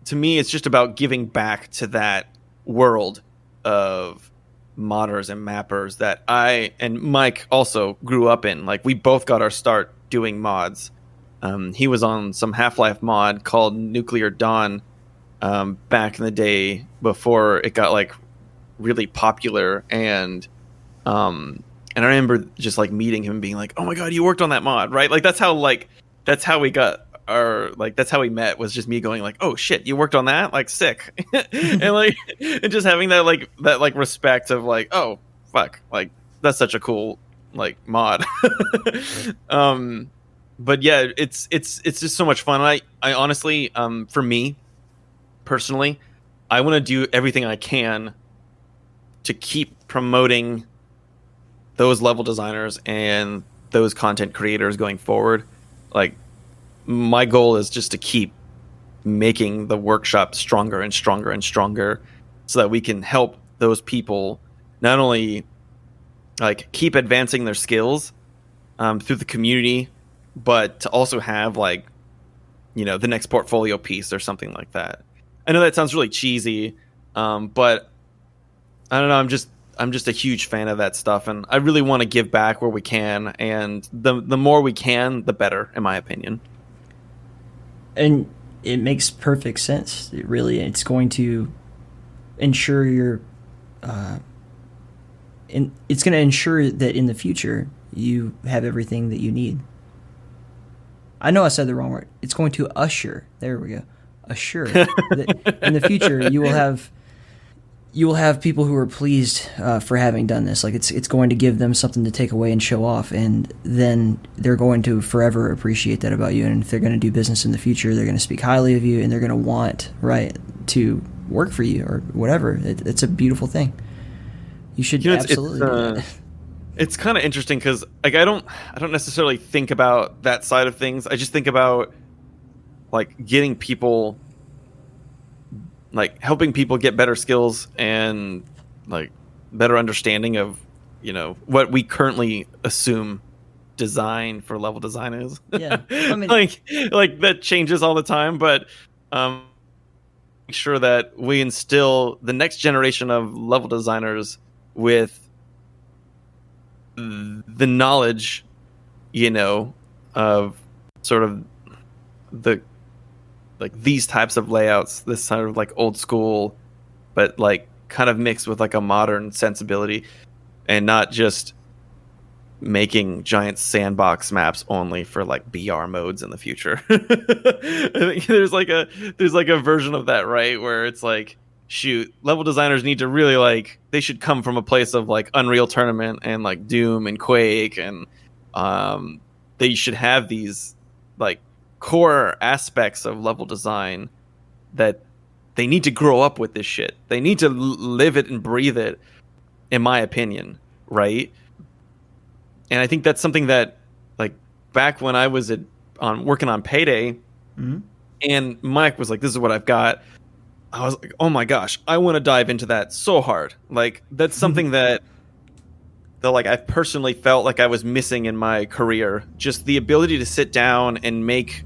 to me, it's just about giving back to that world of modders and mappers that I and Mike also grew up in. Like, we both got our start doing mods. He was on some Half-Life mod called Nuclear Dawn back in the day before it got like really popular, and I remember just like meeting him and being like, "Oh my god, you worked on that mod, right?" Like that's how we got our, like, that's how we met, was just me going like, "Oh shit, you worked on that? Like, sick." and like and just having that respect of like, "Oh fuck, like that's such a cool like mod." But yeah, it's just so much fun. I honestly, for me personally, I want to do everything I can to keep promoting those level designers and those content creators going forward. Like, my goal is just to keep making the workshop stronger and stronger and stronger, so that we can help those people not only like keep advancing their skills through the community, but to also have like, you know, the next portfolio piece or something like that. I know that sounds really cheesy, but I don't know. I'm just a huge fan of that stuff, and I really want to give back where we can, and the more we can, the better, in my opinion. And it makes perfect sense. It's going to ensure it's going to ensure that in the future you have everything that you need. I know I said the wrong word. It's going to assure. There we go. Assure that in the future you will have people who are pleased for having done this. Like, it's going to give them something to take away and show off, and then they're going to forever appreciate that about you. And if they're going to do business in the future, they're going to speak highly of you, and they're going to want to work for you or whatever. It's a beautiful thing. You should absolutely do that. It's kind of interesting because like I don't necessarily think about that side of things. I just think about like getting people, like helping people get better skills and like better understanding of, you know, what we currently assume design for level design is. Yeah, I mean, like that changes all the time, but make sure that we instill the next generation of level designers with the knowledge, you know, of sort of the like these types of layouts, this sort of like old school, but like kind of mixed with like a modern sensibility, and not just making giant sandbox maps only for like BR modes in the future. I think there's like a version of that, right, where it's like, shoot, level designers need to really like, they should come from a place of like Unreal Tournament and like Doom and Quake, and they should have these like core aspects of level design that they need to grow up with this shit. They need to live it and breathe it, in my opinion, right? And I think that's something that, like, back when I was working on Payday, mm-hmm. and Mike was like, "This is what I've got." I was like, "Oh my gosh, I want to dive into that so hard." Like, that's something that like I personally felt like I was missing in my career. Just the ability to sit down and make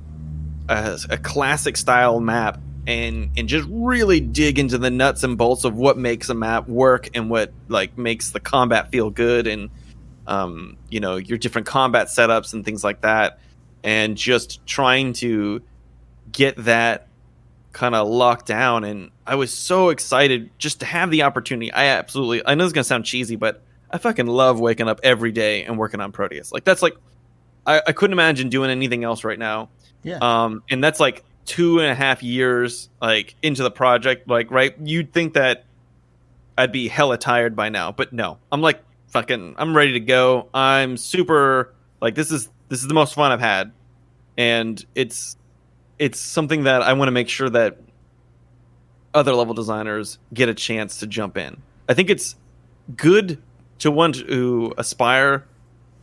a classic style map and just really dig into the nuts and bolts of what makes a map work and what like makes the combat feel good, and you know, your different combat setups and things like that, and just trying to get that kind of locked down. And I was so excited just to have the opportunity. I know it's gonna sound cheesy, but I fucking love waking up every day and working on Prodeus. Like that's like I couldn't imagine doing anything else right now. Yeah. And that's like 2.5 years like into the project. Like, right, you'd think that I'd be hella tired by now, but no, I'm like fucking, I'm ready to go. I'm super like, this is the most fun I've had, and it's something that I want to make sure that other level designers get a chance to jump in. I think it's good to want to aspire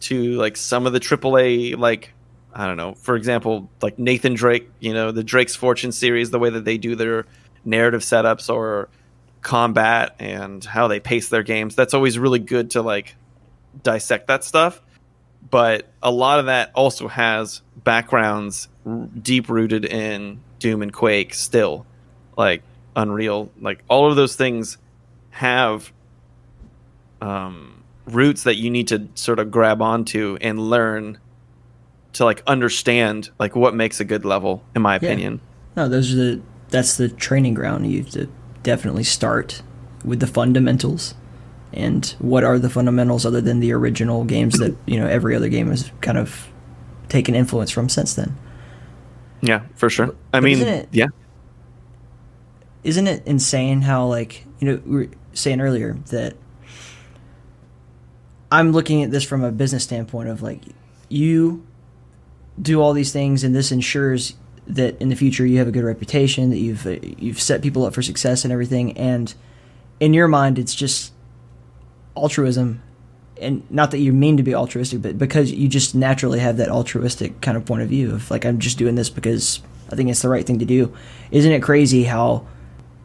to like some of the AAA, like, I don't know, for example, like Nathan Drake, you know, the Drake's Fortune series, the way that they do their narrative setups or combat and how they pace their games. That's always really good to like dissect that stuff. But a lot of that also has backgrounds deep rooted in Doom and Quake still, like Unreal, like all of those things have roots that you need to sort of grab onto and learn to like understand like what makes a good level, in my opinion. No, that's the training ground. You have to definitely start with the fundamentals. And what are the fundamentals other than the original games that, you know, every other game has kind of taken influence from since then? Yeah, for sure. I mean, isn't it insane how, like, you know, we were saying earlier that I'm looking at this from a business standpoint of like, you do all these things and this ensures that in the future you have a good reputation, that you've set people up for success and everything, and in your mind it's just altruism. And not that you mean to be altruistic, but because you just naturally have that altruistic kind of point of view of like, I'm just doing this because I think it's the right thing to do. Isn't it crazy how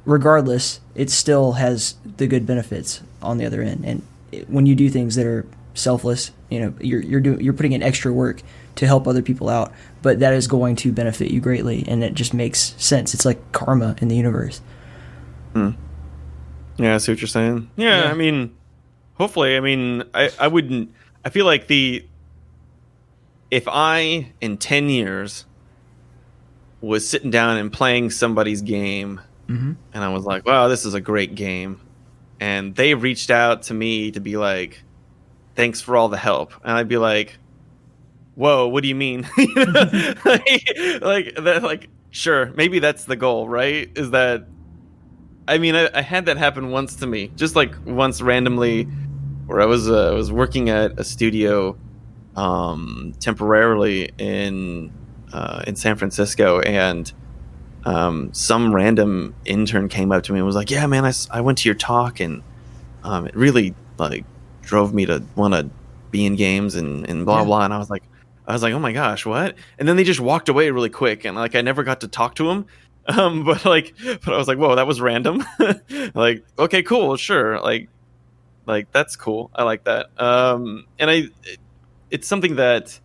regardless it still has the good benefits on the other end? And when you do things that are selfless, you know, you're putting in extra work to help other people out, but that is going to benefit you greatly, and it just makes sense. It's like karma in the universe. Yeah, I see what you're saying. Yeah. I mean, hopefully, I mean, I wouldn't, I feel like if I in 10 years was sitting down and playing somebody's game, and I was like, wow, this is a great game, and they reached out to me to be like, thanks for all the help, and I'd be like, whoa, what do you mean? like that, like, sure, maybe that's the goal, right? Is that, I mean, I had that happen once to me, just like once randomly, where I was working at a studio temporarily in San Francisco, and some random intern came up to me and was like, yeah, man, I went to your talk, and it really like drove me to want to be in games and blah blah. And I was like, oh my gosh, what? And then they just walked away really quick, and like I never got to talk to them. But I was like, whoa, that was random. Like, okay, cool, sure, like that's cool. I like that. And it's something that,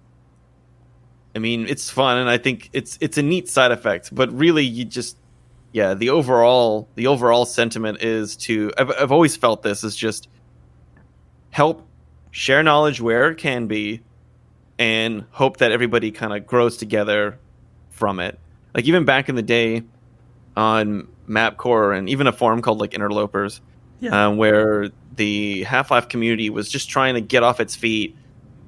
I mean, it's fun, and I think it's a neat side effect. But really, you just, yeah, the overall sentiment is to, I've always felt this is just help share knowledge where it can be, and hope that everybody kind of grows together from it. Like even back in the day on Mapcore, and even a forum called like Interlopers, where the Half-Life community was just trying to get off its feet.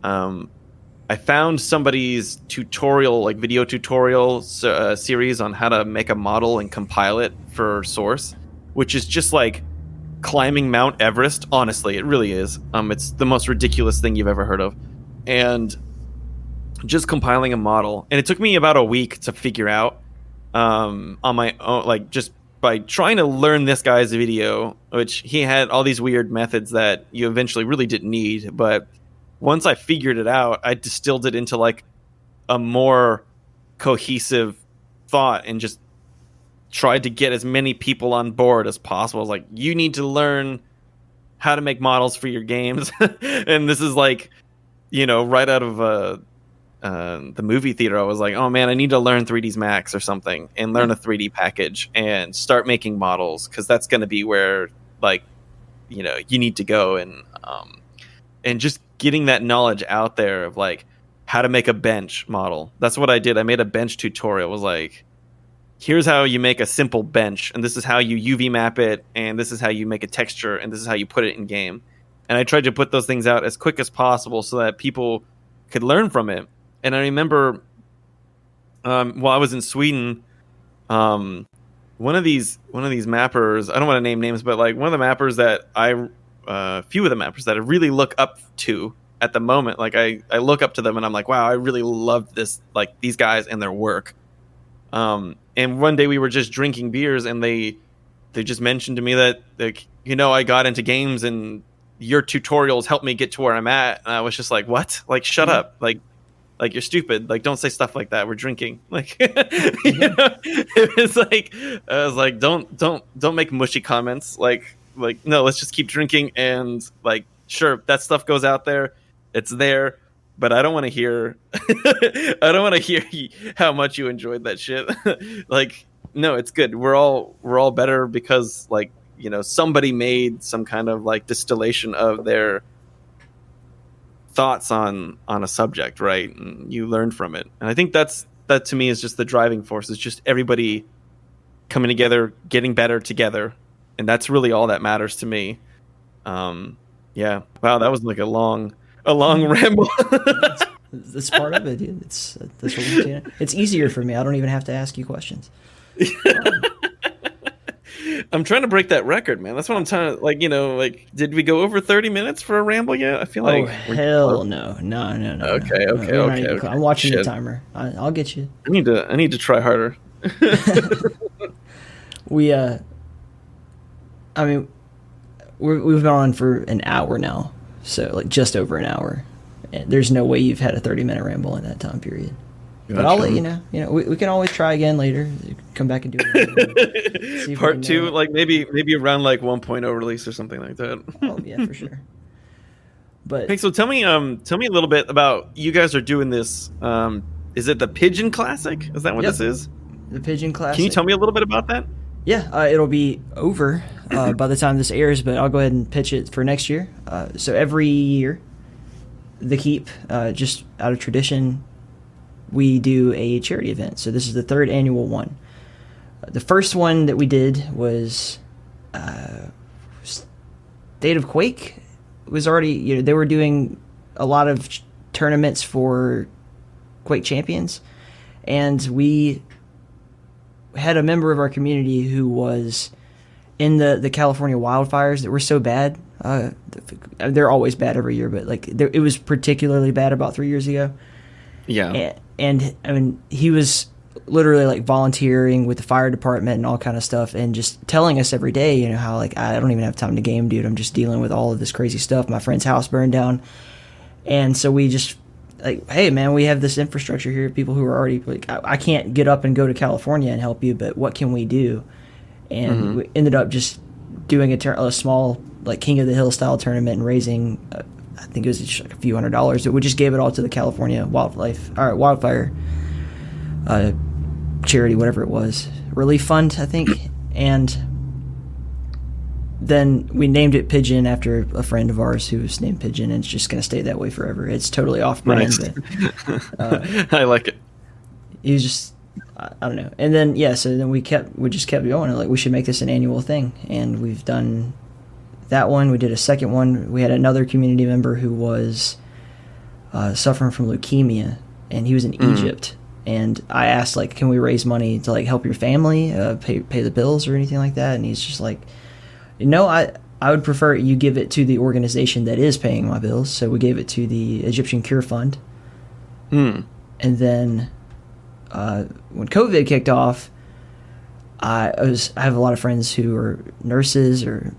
I found somebody's tutorial, like video tutorial series on how to make a model and compile it for Source, which is just like climbing Mount Everest. Honestly, it really is. It's the most ridiculous thing you've ever heard of. And just compiling a model, and it took me about a week to figure out on my own, like just by trying to learn this guy's video, which he had all these weird methods that you eventually really didn't need. But once I figured it out, I distilled it into like a more cohesive thought, and just tried to get as many people on board as possible. I was like, you need to learn how to make models for your games. And this is like, you know, right out of the movie theater, I was like, oh man, I need to learn 3ds Max or something and learn a 3D package and start making models, because that's going to be where like you need to go, and just getting that knowledge out there of like how to make a bench model. That's what I did. I made a bench tutorial. It was like, here's how you make a simple bench, and this is how you UV map it, and this is how you make a texture, and this is how you put it in game. And I tried to put those things out as quick as possible so that people could learn from it. And I remember while I was in Sweden, one of these mappers, I don't want to name names, but like one of the mappers that few of the mappers that I really look up to at the moment, like I look up to them and I'm like, wow, I really love this, like these guys and their work. And one day we were just drinking beers, and they just mentioned to me that, like, I got into games and your tutorials helped me get to where I'm at. And I was just like, what? Like, shut up. Like you're stupid. Like, don't say stuff like that. We're drinking. Like, it was like, I was like, don't make mushy comments. Like, no, let's just keep drinking. And like, sure, that stuff goes out there. It's there. But I don't want to hear how much you enjoyed that shit. Like, no, it's good. We're all better because, like, somebody made some kind of like distillation of their thoughts on a subject, right? And you learn from it. And I think that to me is just the driving force. It's just everybody coming together, getting better together, and that's really all that matters to me. Yeah. Wow, that was like a long ramble. That's part of it, dude. That's what we do. It's easier for me. I don't even have to ask you questions. I'm trying to break that record, man. That's what I'm trying to, like, did we go over 30 minutes for a ramble yet? I feel like... Oh, hell no. No. Okay. I'm watching the timer. I'll get you. I need to try harder. We've been on for an hour now. So, like, just over an hour. And there's no way you've had a 30-minute ramble in that time period. But I'll let you know. We can always try again later. Come back and do it. Part 2, like maybe around like 1.0 release or something like that. Oh yeah, for sure. But hey, so tell me a little bit about, you guys are doing this. Is it the Pigeon Classic? Is that what this is? The Pigeon Classic. Can you tell me a little bit about that? Yeah, it'll be over by the time this airs, but I'll go ahead and pitch it for next year. So every year, the Keep, just out of tradition, we do a charity event. So this is the 3rd annual one. The first one that we did was State of Quake. It was already, they were doing a lot of tournaments for Quake champions, and we had a member of our community who was in the California wildfires that were so bad. They're always bad every year, but like it was particularly bad about 3 years ago. Yeah. And I mean, he was literally like volunteering with the fire department and all kind of stuff, and just telling us every day, how like, I don't even have time to game, dude. I'm just dealing with all of this crazy stuff. My friend's house burned down. And so we just like, hey man, we have this infrastructure here, people who are already like, I can't get up and go to California and help you, but what can we do? And we ended up just doing a small like King of the Hill style tournament and raising I think it was just like a few $100s. We just gave it all to the California wildfire charity, whatever it was, relief fund, I think. And then we named it Pigeon after a friend of ours who was named Pigeon, and it's just going to stay that way forever. It's totally off-brand. Nice. But, I like it. He was just, I don't know. And then so then we just kept going. Like, we should make this an annual thing, and we've done that one. We did a second one. We had another community member who was suffering from leukemia, and he was in Egypt. And I asked, like, can we raise money to like help your family, pay the bills or anything like that? And he's just like, I would prefer you give it to the organization that is paying my bills. So we gave it to the Egyptian Cure Fund. And then when COVID kicked off, I have a lot of friends who are nurses, or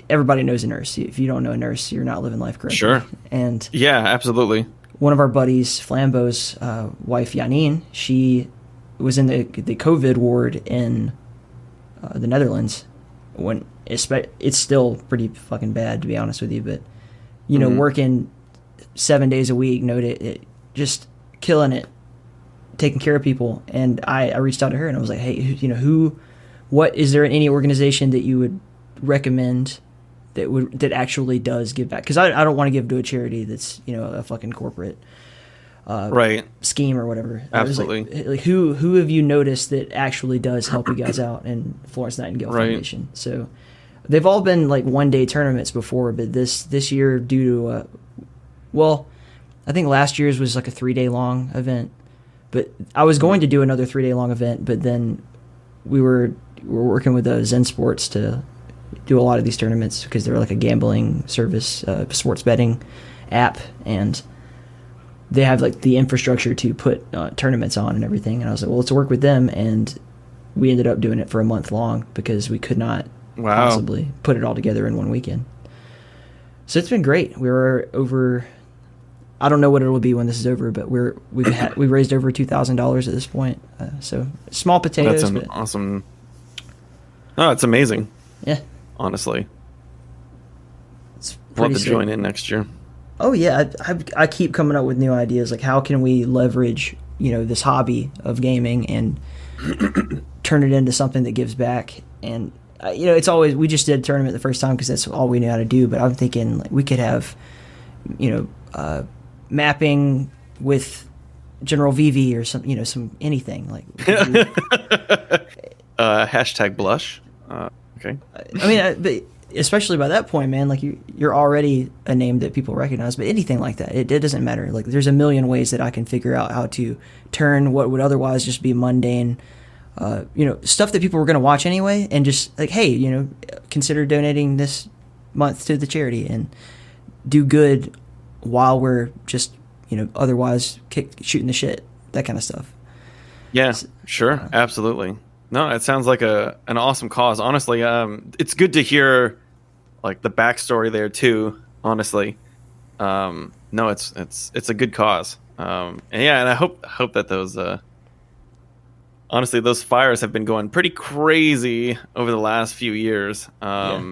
everybody knows a nurse. If you don't know a nurse, you're not living life correctly. Sure. And yeah, absolutely. One of our buddies, Flambeau's wife, Janine, she was in the COVID ward in the Netherlands. When it's still pretty fucking bad, to be honest with you, but working 7 days a week, just killing it, taking care of people. And I reached out to her and I was like, hey, what is there any organization that you would recommend that actually does give back? Because I don't want to give to a charity that's a fucking corporate right scheme or whatever. Absolutely. Like who have you noticed that actually does help you guys out? And Florence Nightingale Foundation. So they've all been like 1-day tournaments before, but this year due to I think last year's was like a 3-day long event. But I was going to do another 3-day long event, but then we were working with Zen Sports to do a lot of these tournaments because they're like a gambling service, sports betting app, and they have like the infrastructure to put tournaments on and everything. And I was like, well, let's work with them, and we ended up doing it for a month long because we could not possibly put it all together in one weekend. So it's been great. We were over. I don't know what it will be when this is over, but we've raised over $2,000 at this point. So small potatoes. That's awesome. Oh, it's amazing. Yeah, honestly, it's we'll have to sick. join in next year. Oh yeah, I keep coming up with new ideas. Like, how can we leverage this hobby of gaming and turn it into something that gives back? And it's always, we just did a tournament the first time because that's all we knew how to do. But I'm thinking like we could have mapping with generalvivi or some anything like. Hashtag blush. Okay. I mean, but especially by that point, man, like you're already a name that people recognize. But anything like that, it doesn't matter. Like, there's a million ways that I can figure out how to turn what would otherwise just be mundane, stuff that people were going to watch anyway, and just like, hey, consider donating this month to the charity and do good while we're just otherwise shooting the shit, that kind of stuff. Yeah, sure, absolutely. No, it sounds like an awesome cause. Honestly, it's good to hear like the backstory there too. Honestly, no, it's a good cause. And I hope that those honestly those fires have been going pretty crazy over the last few years.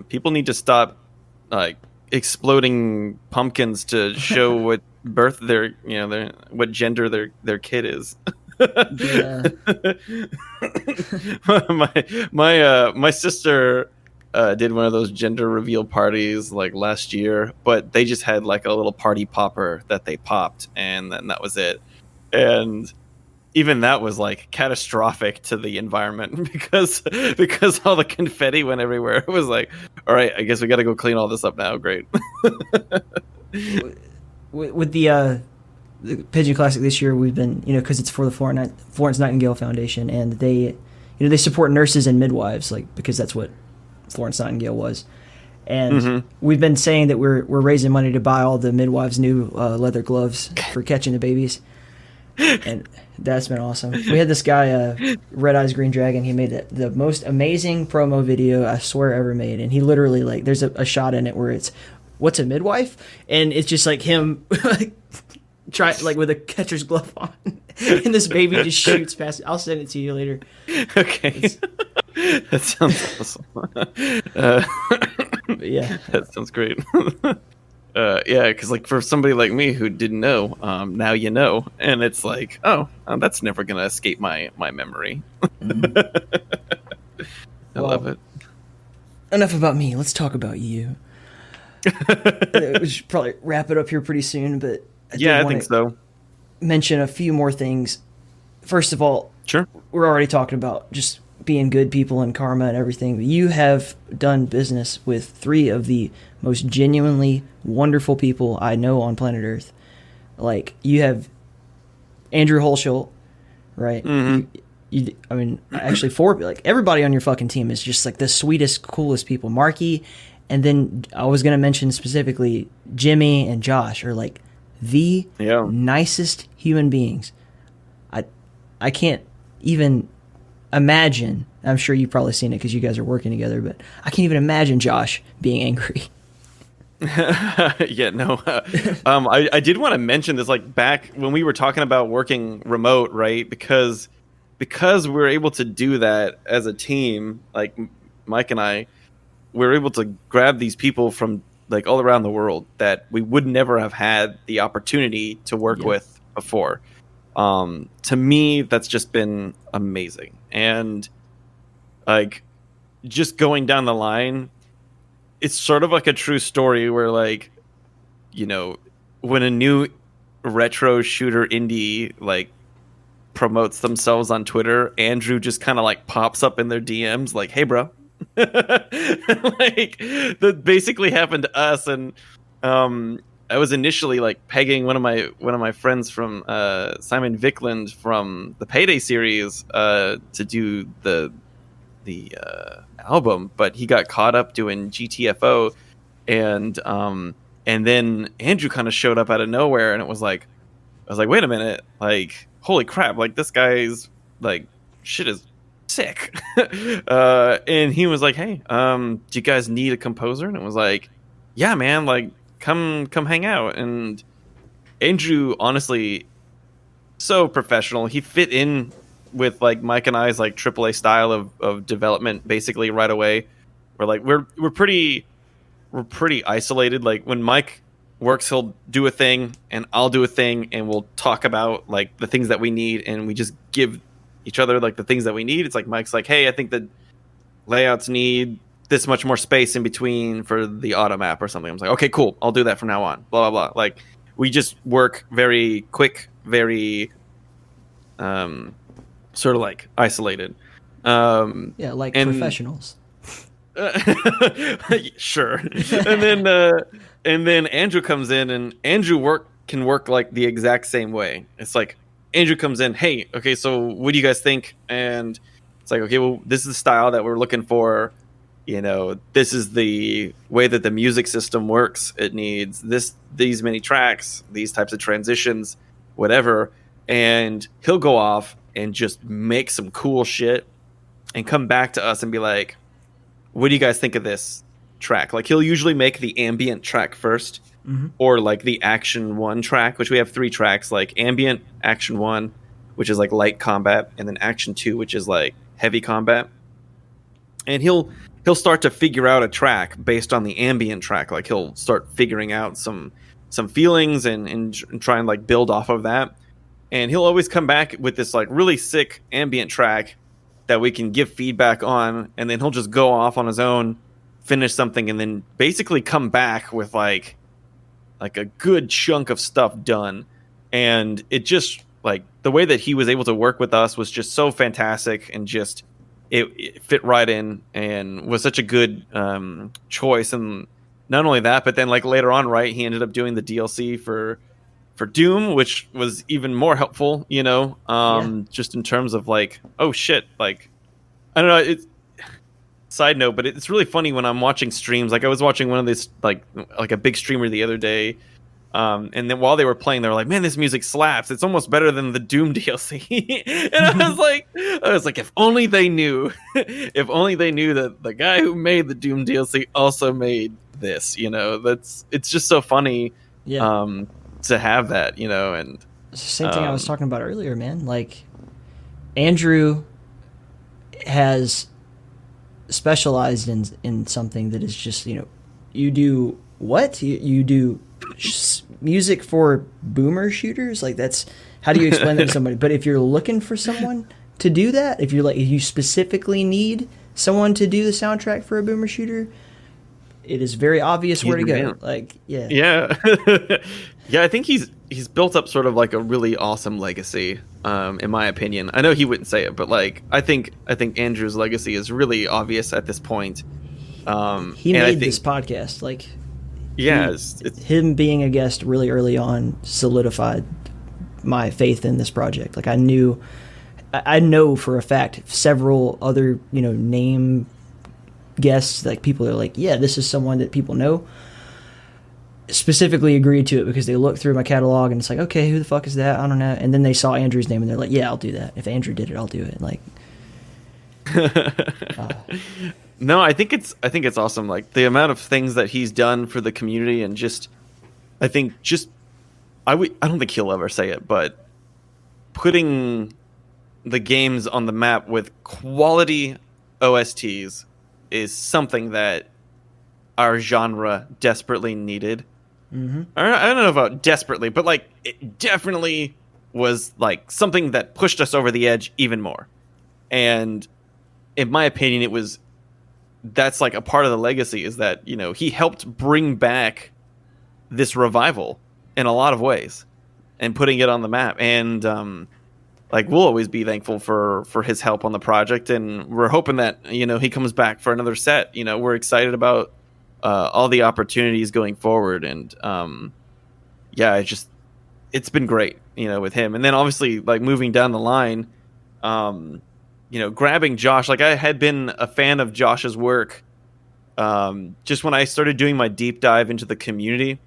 People need to stop like exploding pumpkins to show what birth what gender their kid is. Yeah. my sister did one of those gender reveal parties like last year, but they just had like a little party popper that they popped, and then that was it. And even that was like catastrophic to the environment because all the confetti went everywhere. It was like, all right, I guess we got to go clean all this up now. Great. With the Pigeon Classic this year, we've been, because it's for the Florence Nightingale Foundation, and they support nurses and midwives, like, because that's what Florence Nightingale was. And we've been saying that we're raising money to buy all the midwives new leather gloves for catching the babies, and that's been awesome. We had this guy, Red Eyes Green Dragon. He made the most amazing promo video I swear ever made, and he literally, like, there's a shot in it where it's, what's a midwife? And it's just like him like with a catcher's glove on, and this baby just shoots past. I'll send it to you later. Okay. That sounds awesome. Yeah, that sounds great. Because like for somebody like me who didn't know, now you know, and it's like, that's never gonna escape my memory. I love it. Enough about me. Let's talk about you. We should probably wrap it up here pretty soon, but I think so. Mention a few more things. First of all, sure, we're already talking about just being good people and karma and everything. You have done business with 3 of the most genuinely wonderful people I know on planet Earth. Like, you have Andrew Hulshult, right? Actually 4, like, everybody on your fucking team is just like the sweetest, coolest people. Marky, and then I was going to mention specifically Jimmy and Josh are like the nicest human beings. I can't even imagine. I'm sure you've probably seen it because you guys are working together, but I can't even imagine Josh being angry. Yeah, no. I did want to mention this, like, back when we were talking about working remote, right? Because we're able to do that as a team, like Mike and I, we're able to grab these people from like all around the world that we would never have had the opportunity to work with before. To me, that's just been amazing. And like just going down the line, it's sort of like a true story where like, you know, when a new retro shooter indie like promotes themselves on Twitter, Andrew just kind of like pops up in their DMs like, "Hey, bro." Like that basically happened to us. And I was initially like pegging one of my friends from Simon Vickland from the Payday series to do the album, but he got caught up doing GTFO, and then Andrew kind of showed up out of nowhere, and it was like, I was like, wait a minute, like, holy crap, like this guy's like shit is sick. And he was like, hey, do you guys need a composer? And it was like, yeah, man, like come hang out. And Andrew, honestly, so professional. He fit in with like Mike and I's like AAA style of development basically right away. We're like we're pretty isolated. Like when Mike works, he'll do a thing and I'll do a thing, and we'll talk about like the things that we need, and we just give each other like the things that we need. It's like Mike's like, hey, I think the layouts need this much more space in between for the auto map or something. I'm like, okay, cool, I'll do that from now on. Blah blah blah. Like we just work very quick, very sort of like isolated. Yeah, like professionals. Sure. And then Andrew comes in, and Andrew can work like the exact same way. It's like Andrew comes in, hey, okay, so what do you guys think? And it's like, okay, well, this is the style that we're looking for. You know, this is the way that the music system works. It needs these many tracks, these types of transitions, whatever. And he'll go off and just make some cool shit and come back to us and be like, what do you guys think of this track? Like he'll usually make the ambient track first, or like the action 1 track, which we have 3 tracks, like ambient, action 1, which is like light combat, and then action 2, which is like heavy combat. And he'll start to figure out a track based on the ambient track. Like he'll start figuring out some feelings and try and like build off of that. And he'll always come back with this like really sick ambient track that we can give feedback on, and then he'll just go off on his own, finish something, and then basically come back with like a good chunk of stuff done. And it just like the way that he was able to work with us was just so fantastic, and just it fit right in and was such a good choice. And not only that, but then like later on, right, he ended up doing the DLC for Doom, which was even more helpful, you know, just in terms of like, oh shit, like, I don't know, it's side note, but it's really funny when I'm watching streams. Like I was watching one of these, like a big streamer the other day, and then while they were playing, they were like, man, this music slaps. It's almost better than the Doom DLC. And I was like, if only they knew, that the guy who made the Doom DLC also made this, you know, it's just so funny. Yeah. To have that, you know. And it's the same thing I was talking about earlier, man. Like Andrew has specialized in something that is just, you know, you do what you do music for boomer shooters. Like that's, how do you explain that to somebody? But if you're looking for someone to do that, if you specifically need someone to do the soundtrack for a boomer shooter, it is very obvious where to go. Like, yeah. Yeah, I think he's built up sort of like a really awesome legacy, in my opinion. I know he wouldn't say it, but like I think Andrew's legacy is really obvious at this point. He made this podcast, like, yeah, him being a guest really early on solidified my faith in this project. Like I know for a fact several other, you know, name guests, like people are like, yeah, this is someone that people know, specifically agreed to it because they looked through my catalog and it's like, okay, who the fuck is that? I don't know. And then they saw Andrew's name and they're like, yeah, I'll do that. If Andrew did it, I'll do it. Like, no, I think it's awesome. Like the amount of things that he's done for the community, and I don't think he'll ever say it, but putting the games on the map with quality OSTs is something that our genre desperately needed. I don't know about desperately, but like it definitely was like something that pushed us over the edge even more. And in my opinion, that's like a part of the legacy, is that, you know, he helped bring back this revival in a lot of ways and putting it on the map. And like, we'll always be thankful for his help on the project, and we're hoping that, you know, he comes back for another set. You know, we're excited about all the opportunities going forward. And yeah, it's been great, you know, with him. And then obviously, like, moving down the line, you know, grabbing Josh. Like, I had been a fan of Josh's work just when I started doing my deep dive into the community.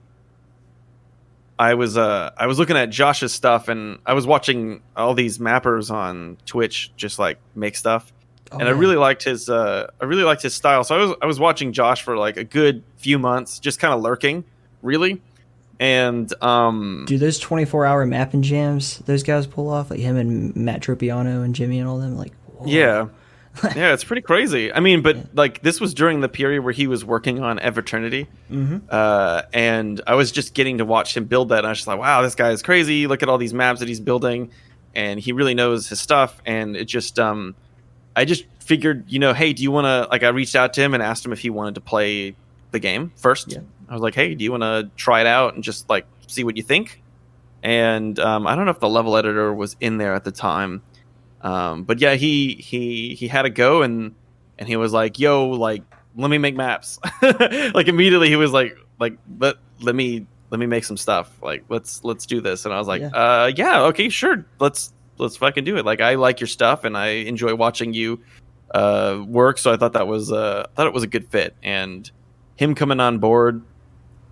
I was looking at Josh's stuff, and I was watching all these mappers on Twitch just like make stuff, and I really liked his style. So I was watching Josh for like a good few months, just kind of lurking, really. And dude, those 24-hour mapping jams those guys pull off, like him and Matt Tropiano and Jimmy and all them, like, whoa. Yeah, it's pretty crazy. I mean, but like, this was during the period where he was working on Eternity, and I was just getting to watch him build that, and I was just like, wow, this guy is crazy. Look at all these maps that he's building, and he really knows his stuff. And it just, I just figured, you know, hey, do you want to, like, I reached out to him and asked him if he wanted to play the game first. Yeah. I was like, hey, do you want to try it out and just like see what you think? And I don't know if the level editor was in there at the time. But yeah, he had a go, and he was like, yo, like, let me make maps. Like, immediately he was like let me make some stuff. Like, let's do this. And I was like, yeah, okay, sure. Let's fucking do it. Like, I like your stuff, and I enjoy watching you work. So I thought it was a good fit. And him coming on board,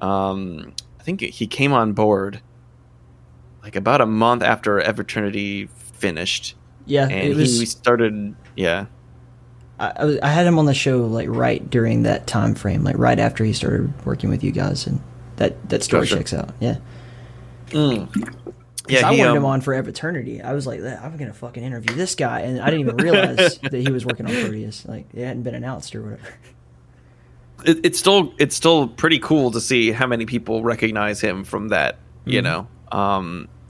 I think he came on board like about a month after Eternity finished. Yeah, and he started. Yeah, I had him on the show like right during that time frame, like right after he started working with you guys, and that story checks out. Yeah. Yeah, I wanted him on for Eternity. I was like, I'm gonna fucking interview this guy, and I didn't even realize that he was working on Prodeus. Like, it hadn't been announced or whatever. It's still pretty cool to see how many people recognize him from that. You know,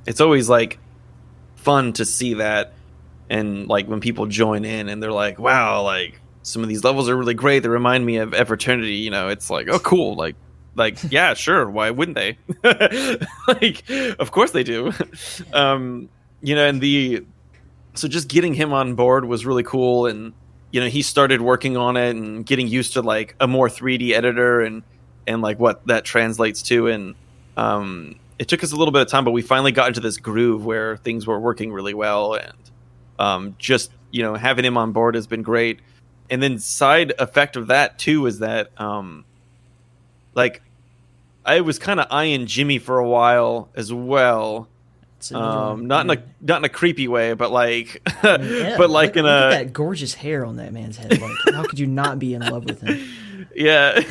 it's always like fun to see that. And like, when people join in and they're like, wow, like, some of these levels are really great, they remind me of Eternity, you know, it's like, oh, cool. Like, yeah, sure. Why wouldn't they? Like, of course they do. You know, and so just getting him on board was really cool. And, you know, he started working on it and getting used to like a more 3D editor and like what that translates to. And, it took us a little bit of time, but we finally got into this groove where things were working really well. And, just, you know, having him on board has been great. And then side effect of that too is that like, I was kind of eyeing Jimmy for a while as well. Not in a creepy way, but like but like look at that gorgeous hair on that man's head. Like, how could you not be in love with him? Yeah.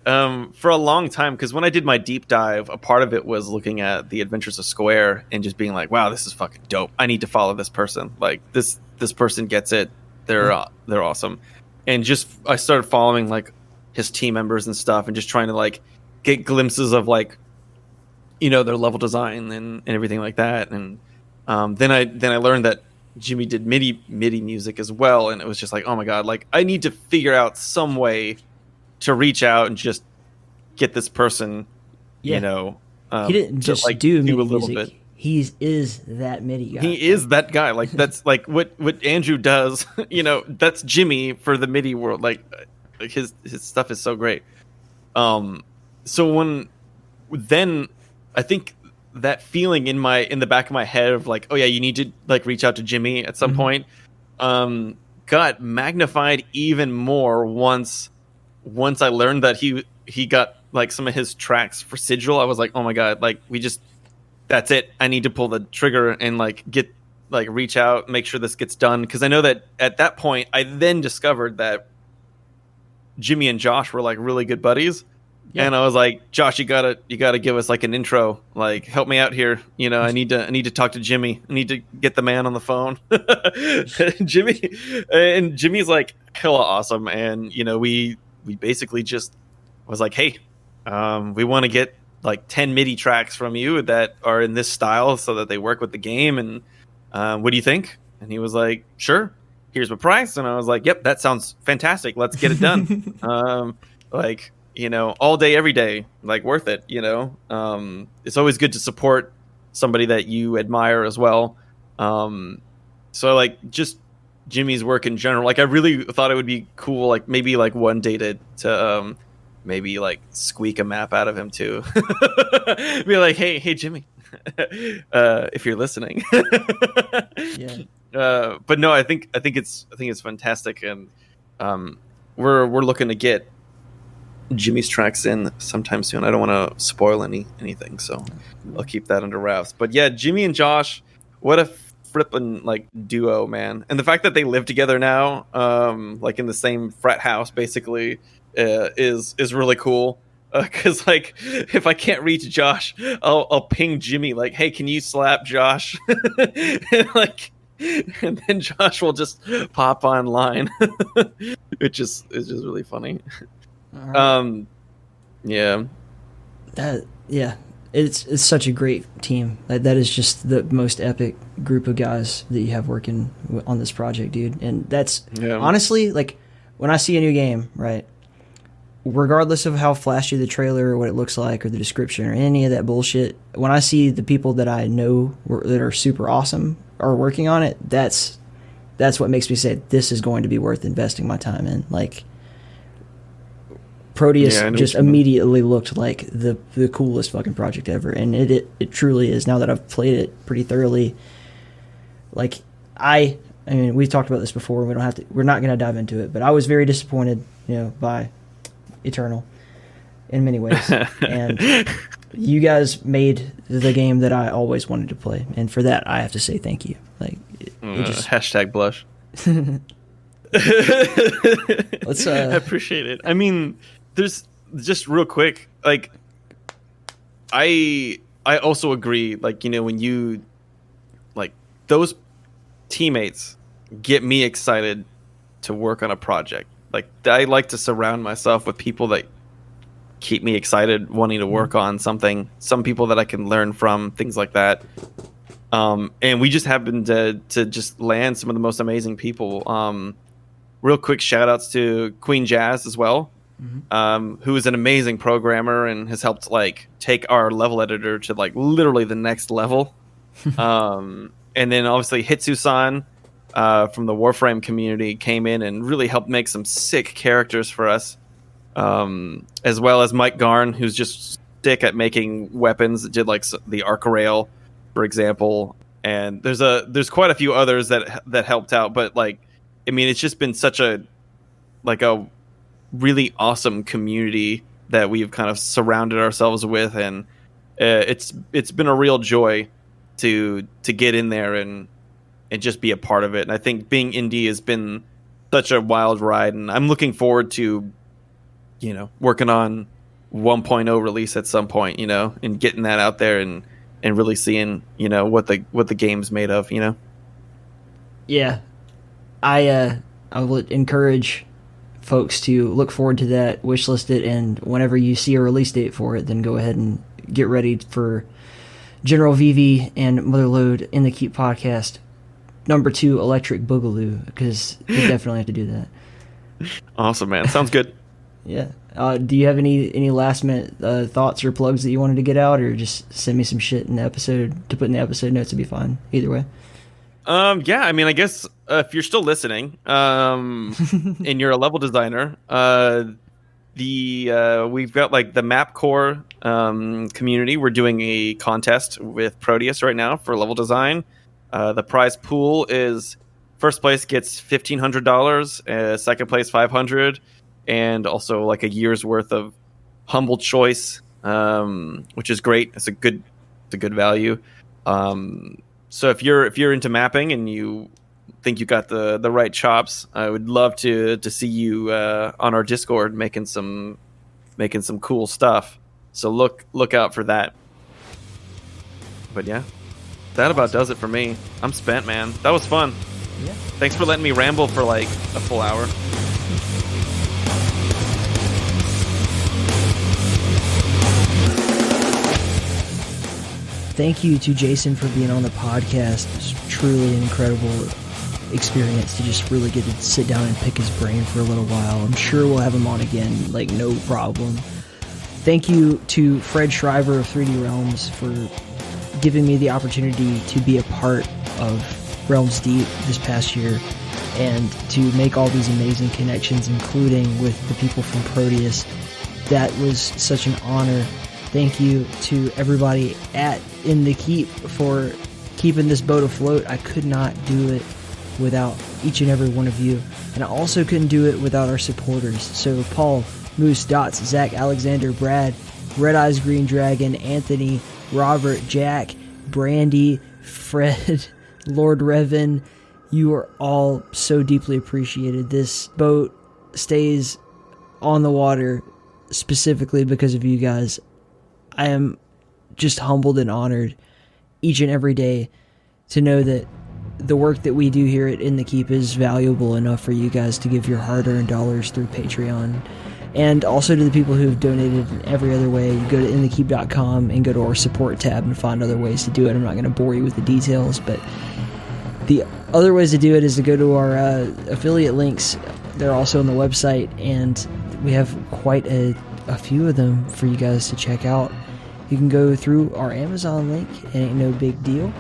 For a long time, because when I did my deep dive, a part of it was looking at the Adventures of Square and just being like, wow, this is fucking dope. I need to follow this person. Like, this person gets it. They're awesome. And just, I started following like his team members and stuff, and just trying to like get glimpses of like, you know, their level design and everything like that. And then I learned that Jimmy did MIDI music as well, and it was just like, oh my god, like, I need to figure out some way to reach out and just get this person, you know, he didn't just like, do MIDI a little music. bit. He is that MIDI guy. He is that guy. Like, that's like what Andrew does. You know, that's Jimmy for the MIDI world. Like his stuff is so great. So then I think that feeling in the back of my head of like, oh yeah, you need to like reach out to Jimmy at some point, got magnified even more once I learned that he got like some of his tracks for Sigil. I was like, oh my god, like, that's it. I need to pull the trigger and like reach out, make sure this gets done. Because I know that at that point, I then discovered that Jimmy and Josh were like really good buddies. Yeah. And I was like, Josh, you gotta give us like an intro, like, help me out here. You know, I need to talk to Jimmy. I need to get the man on the phone. Jimmy's like hella awesome. And, you know, we basically just was like, hey, we want to get like 10 MIDI tracks from you that are in this style so that they work with the game. And what do you think? And he was like, sure, here's my price. And I was like, yep, that sounds fantastic. Let's get it done. Like, you know, all day, every day, like worth it, you know. It's always good to support somebody that you admire as well. So like just Jimmy's work in general, like I really thought it would be cool, like maybe like one day to maybe like squeak a map out of him too. Be like, hey Jimmy, if you're listening. Yeah. But no, I think it's fantastic, and we're looking to get Jimmy's tracks in sometime soon. I don't want to spoil anything, so I'll keep that under wraps. But yeah, Jimmy and Josh, what a flippin' like duo, man. And the fact that they live together now, like in the same frat house basically, is really cool. Because like if I can't reach Josh, I'll ping Jimmy like, hey, can you slap Josh? And then Josh will just pop online. It's just really funny. Right. Yeah. It's such a great team. That is just the most epic group of guys that you have working on this project, dude. And that's honestly, like, when I see a new game, right, regardless of how flashy the trailer or what it looks like or the description or any of that bullshit, when I see the people that I know that are super awesome are working on it, that's what makes me say this is going to be worth investing my time in. Like, Prodeus just immediately looked like the coolest fucking project ever, and it truly is. Now that I've played it pretty thoroughly, like I mean, we've talked about this before. We're not going to dive into it, but I was very disappointed, you know, by Eternal in many ways, and you guys made the game that I always wanted to play, and for that I have to say thank you. Like, hashtag blush. Let's I appreciate it. I mean, there's just real quick, like I also agree, like, you know, when you like those teammates get me excited to work on a project. Like, I like to surround myself with people that keep me excited, wanting to work on something, some people that I can learn from, things like that. And we just happened to just land some of the most amazing people. Real quick shout outs to Queen Jazz as well, who is an amazing programmer and has helped like take our level editor to like literally the next level. And then obviously Hitsu-san from the Warframe community came in and really helped make some sick characters for us. As well as Mike Garn, who's just sick at making weapons, did like the Arc Rail, for example. And there's quite a few others that helped out, but like, I mean, it's just been such a really awesome community that we've kind of surrounded ourselves with, and it's been a real joy to get in there and just be a part of it. And I think being indie has been such a wild ride, and I'm looking forward to, you know, working on 1.0 release at some point, you know, and getting that out there and really seeing, you know, what the game's made of, you know. Yeah. I would encourage folks to look forward to that, wishlist it, and whenever you see a release date for it, then go ahead and get ready for generalvivi and Motherload in the Keep podcast number 2, Electric Boogaloo, because you definitely have to do that. Awesome, man. Sounds good. Yeah. Do you have any last minute thoughts or plugs that you wanted to get out, or just send me some shit in the episode to put in the episode notes? Would be fine either way. Yeah, I mean, I guess if you're still listening, and you're a level designer, we've got like the MapCore community. We're doing a contest with Prodeus right now for level design. The prize pool is first place gets $1,500, second place $500, and also like a year's worth of humble choice, which is great. It's a good value. So if you're into mapping and you think you got the right chops, I would love to see you on our Discord making some cool stuff. So look out for that. But yeah, that about does it for me. I'm spent, man. That was fun. Yeah. Thanks for letting me ramble for like a full hour. thank you to Jason for being on the podcast. It's truly an incredible experience to just really get to sit down and pick his brain for a little while. I'm sure we'll have him on again, like no problem. Thank you to Fred Shriver of 3D Realms for giving me the opportunity to be a part of Realms Deep this past year and to make all these amazing connections, including with the people from Prodeus. That was such an honor. Thank you to everybody at In the Keep for keeping this boat afloat. I could not do it without each and every one of you, and I also couldn't do it without our supporters. So Paul, Moose, Dots, Zach, Alexander, Brad, Red Eyes Green Dragon, Anthony, Robert, Jack, Brandy, Fred, Lord Revan, you are all so deeply appreciated. This boat stays on the water specifically because of you guys. I am just humbled and honored each and every day to know that the work that we do here at In the Keep is valuable enough for you guys to give your hard-earned dollars through Patreon. And also to the people who have donated in every other way. You go to inthekeep.com and go to our support tab and find other ways to do it. I'm not going to bore you with the details, but the other ways to do it is to go to our affiliate links. They're also on the website, and we have quite a few of them for you guys to check out. You can go through our Amazon link. It ain't no big deal.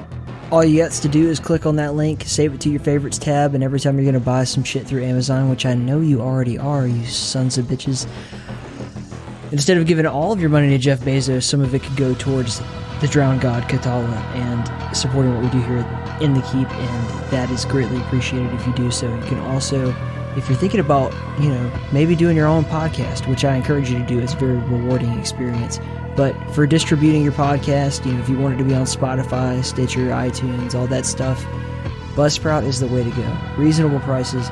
All you got to do is click on that link, save it to your favorites tab, and every time you're going to buy some shit through Amazon, which I know you already are, you sons of bitches, instead of giving all of your money to Jeff Bezos, some of it could go towards the Drowned God, Kathala, and supporting what we do here In the Keep, and that is greatly appreciated if you do so. You can also, if you're thinking about, maybe doing your own podcast, which I encourage you to do, it's a very rewarding experience. But for distributing your podcast, if you want it to be on Spotify, Stitcher, iTunes, all that stuff, Buzzsprout is the way to go. Reasonable prices,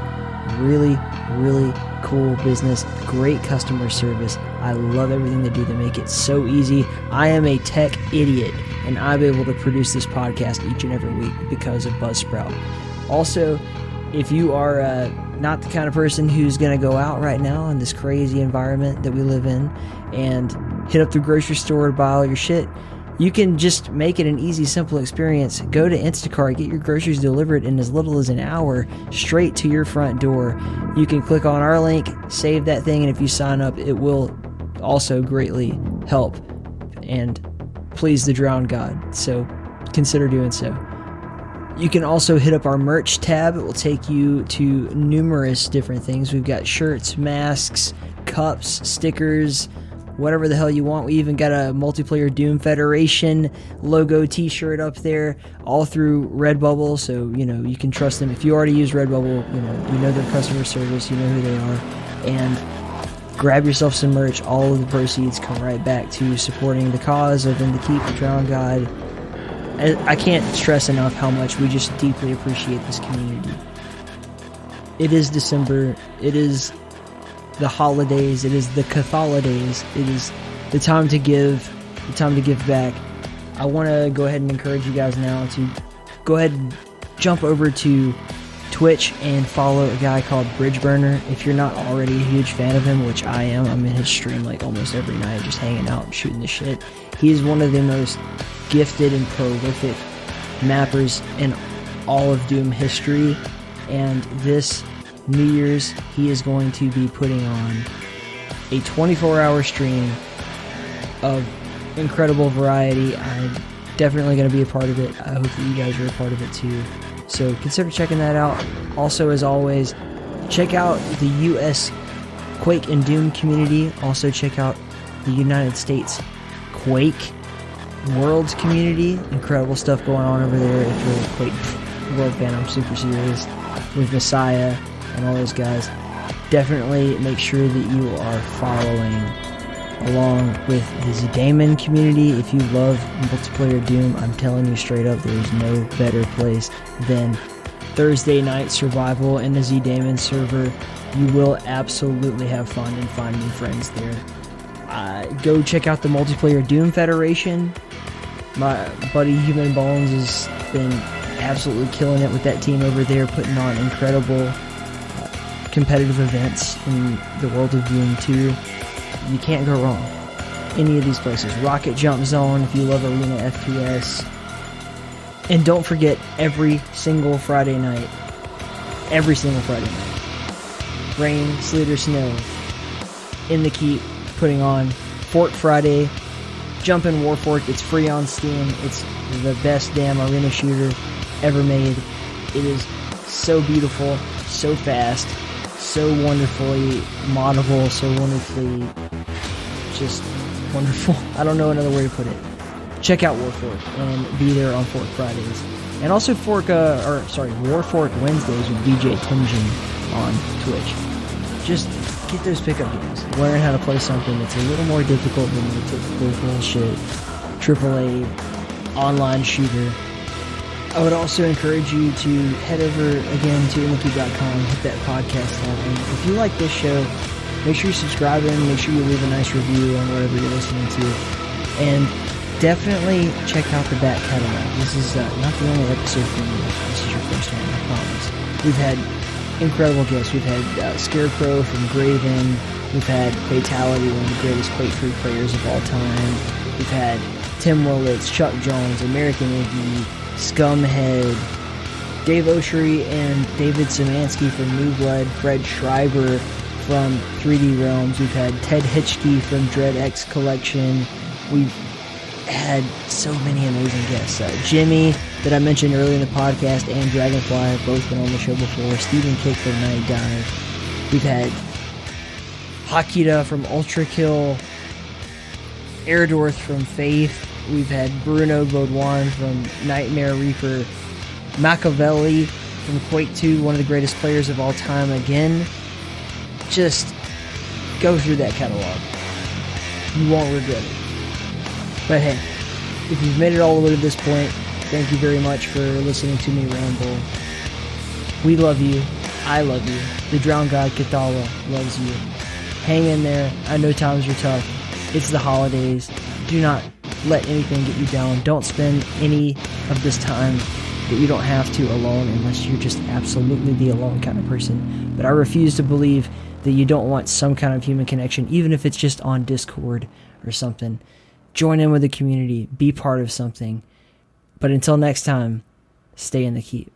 really, really cool business, great customer service. I love everything they do. They make it so easy. I am a tech idiot, and I'm able to produce this podcast each and every week because of Buzzsprout. Also, if you are not the kind of person who's going to go out right now in this crazy environment that we live in and hit up the grocery store to buy all your shit, you can just make it an easy, simple experience. Go to Instacart, get your groceries delivered in as little as an hour, straight to your front door. You can click on our link, save that thing, and if you sign up, it will also greatly help and please the Drowned God. So consider doing so. You can also hit up our merch tab. It will take you to numerous different things. We've got shirts, masks, cups, stickers, whatever the hell you want. We even got a Multiplayer Doom Federation logo t-shirt up there, all through Redbubble, so you can trust them. If you already use Redbubble, you know their customer service, you know who they are, and grab yourself some merch. All of the proceeds come right back to supporting the cause of In the Keep, the Drowned God. I can't stress enough how much we just deeply appreciate this community. It is December. It is the holidays. It is the Catholidays. It is the time to give, the time to give back. I want to go ahead and encourage you guys now to go ahead and jump over to Twitch and follow a guy called Bridgeburner. If you're not already a huge fan of him, which I am, I'm in his stream like almost every night, just hanging out and shooting the shit. He's one of the most gifted and prolific mappers in all of Doom history, and this New Year's he is going to be putting on a 24-hour stream of incredible variety. I'm definitely going to be a part of it. I hope that you guys are a part of it too, so consider checking that out. Also, as always, check out the US Quake and Doom community. Also check out the United States Quake World community. Incredible stuff going on over there. If you're a Quake World fan, I'm super serious, with Messiah and all those guys. Definitely make sure that you are following along with the Z-Daemon community. If you love multiplayer Doom, I'm telling you straight up, there's no better place than Thursday Night Survival in the Z-Daemon server. You will absolutely have fun and find new friends there. Go check out the Multiplayer Doom Federation. My buddy Human Bones has been absolutely killing it with that team over there, putting on incredible competitive events in the world of Doom 2. You can't go wrong. any of these places. Rocket Jump Zone if you love arena FPS. And don't forget, every single Friday night, rain, sleet, or snow, in the Keep, putting on Fork Friday. Jump in Warfork. It's free on Steam. It's the best damn arena shooter ever made. It is so beautiful, so fast, so wonderfully moddable, so wonderfully just wonderful. I don't know another way to put it. Check out Warfork and be there on Fork Fridays. And also Warfork Wednesdays with DJ Timjin on Twitch. Just get those pickup games. Learn how to play something that's a little more difficult than the typical bullshit AAA online shooter. I would also encourage you to head over again to inthekeep.com, hit that podcast tab, and if you like this show, make sure you subscribe and make sure you leave a nice review on whatever you're listening to. And definitely check out the back catalog. This is not the only episode from you. This is your first one, I promise. We've had incredible guests. We've had Scarecrow from Graven. We've had Fatality, one of the greatest Quake 3 players of all time. We've had Tim Willits, Chuck Jones, American Iggy, Scumhead, Dave Oshry and David Szymanski from New Blood, Fred Schreiber from 3D Realms. We've had Ted Hitchke from Dread X Collection. We've had so many amazing guests. Jimmy, that I mentioned earlier in the podcast, and Dragonfly have both been on the show before. Stephen Kick from Night Dive. We've had Hakita from Ultra Kill, Erdorth from Faith. We've had Bruno Baudouin from Nightmare Reaper, Machiavelli from Quake 2, one of the greatest players of all time again. Just go through that catalog. You won't regret it. But hey, if you've made it all the way to this point, thank you very much for listening to me ramble. We love you. I love you. The Drowned God Kathala loves you. Hang in there. I know times are tough. It's the holidays. Do not let anything get you down. Don't spend any of this time that you don't have to alone unless you're just absolutely the alone kind of person. But I refuse to believe that you don't want some kind of human connection, even if it's just on Discord or something. Join in with the community. Be part of something. But until next time, stay in the Keep.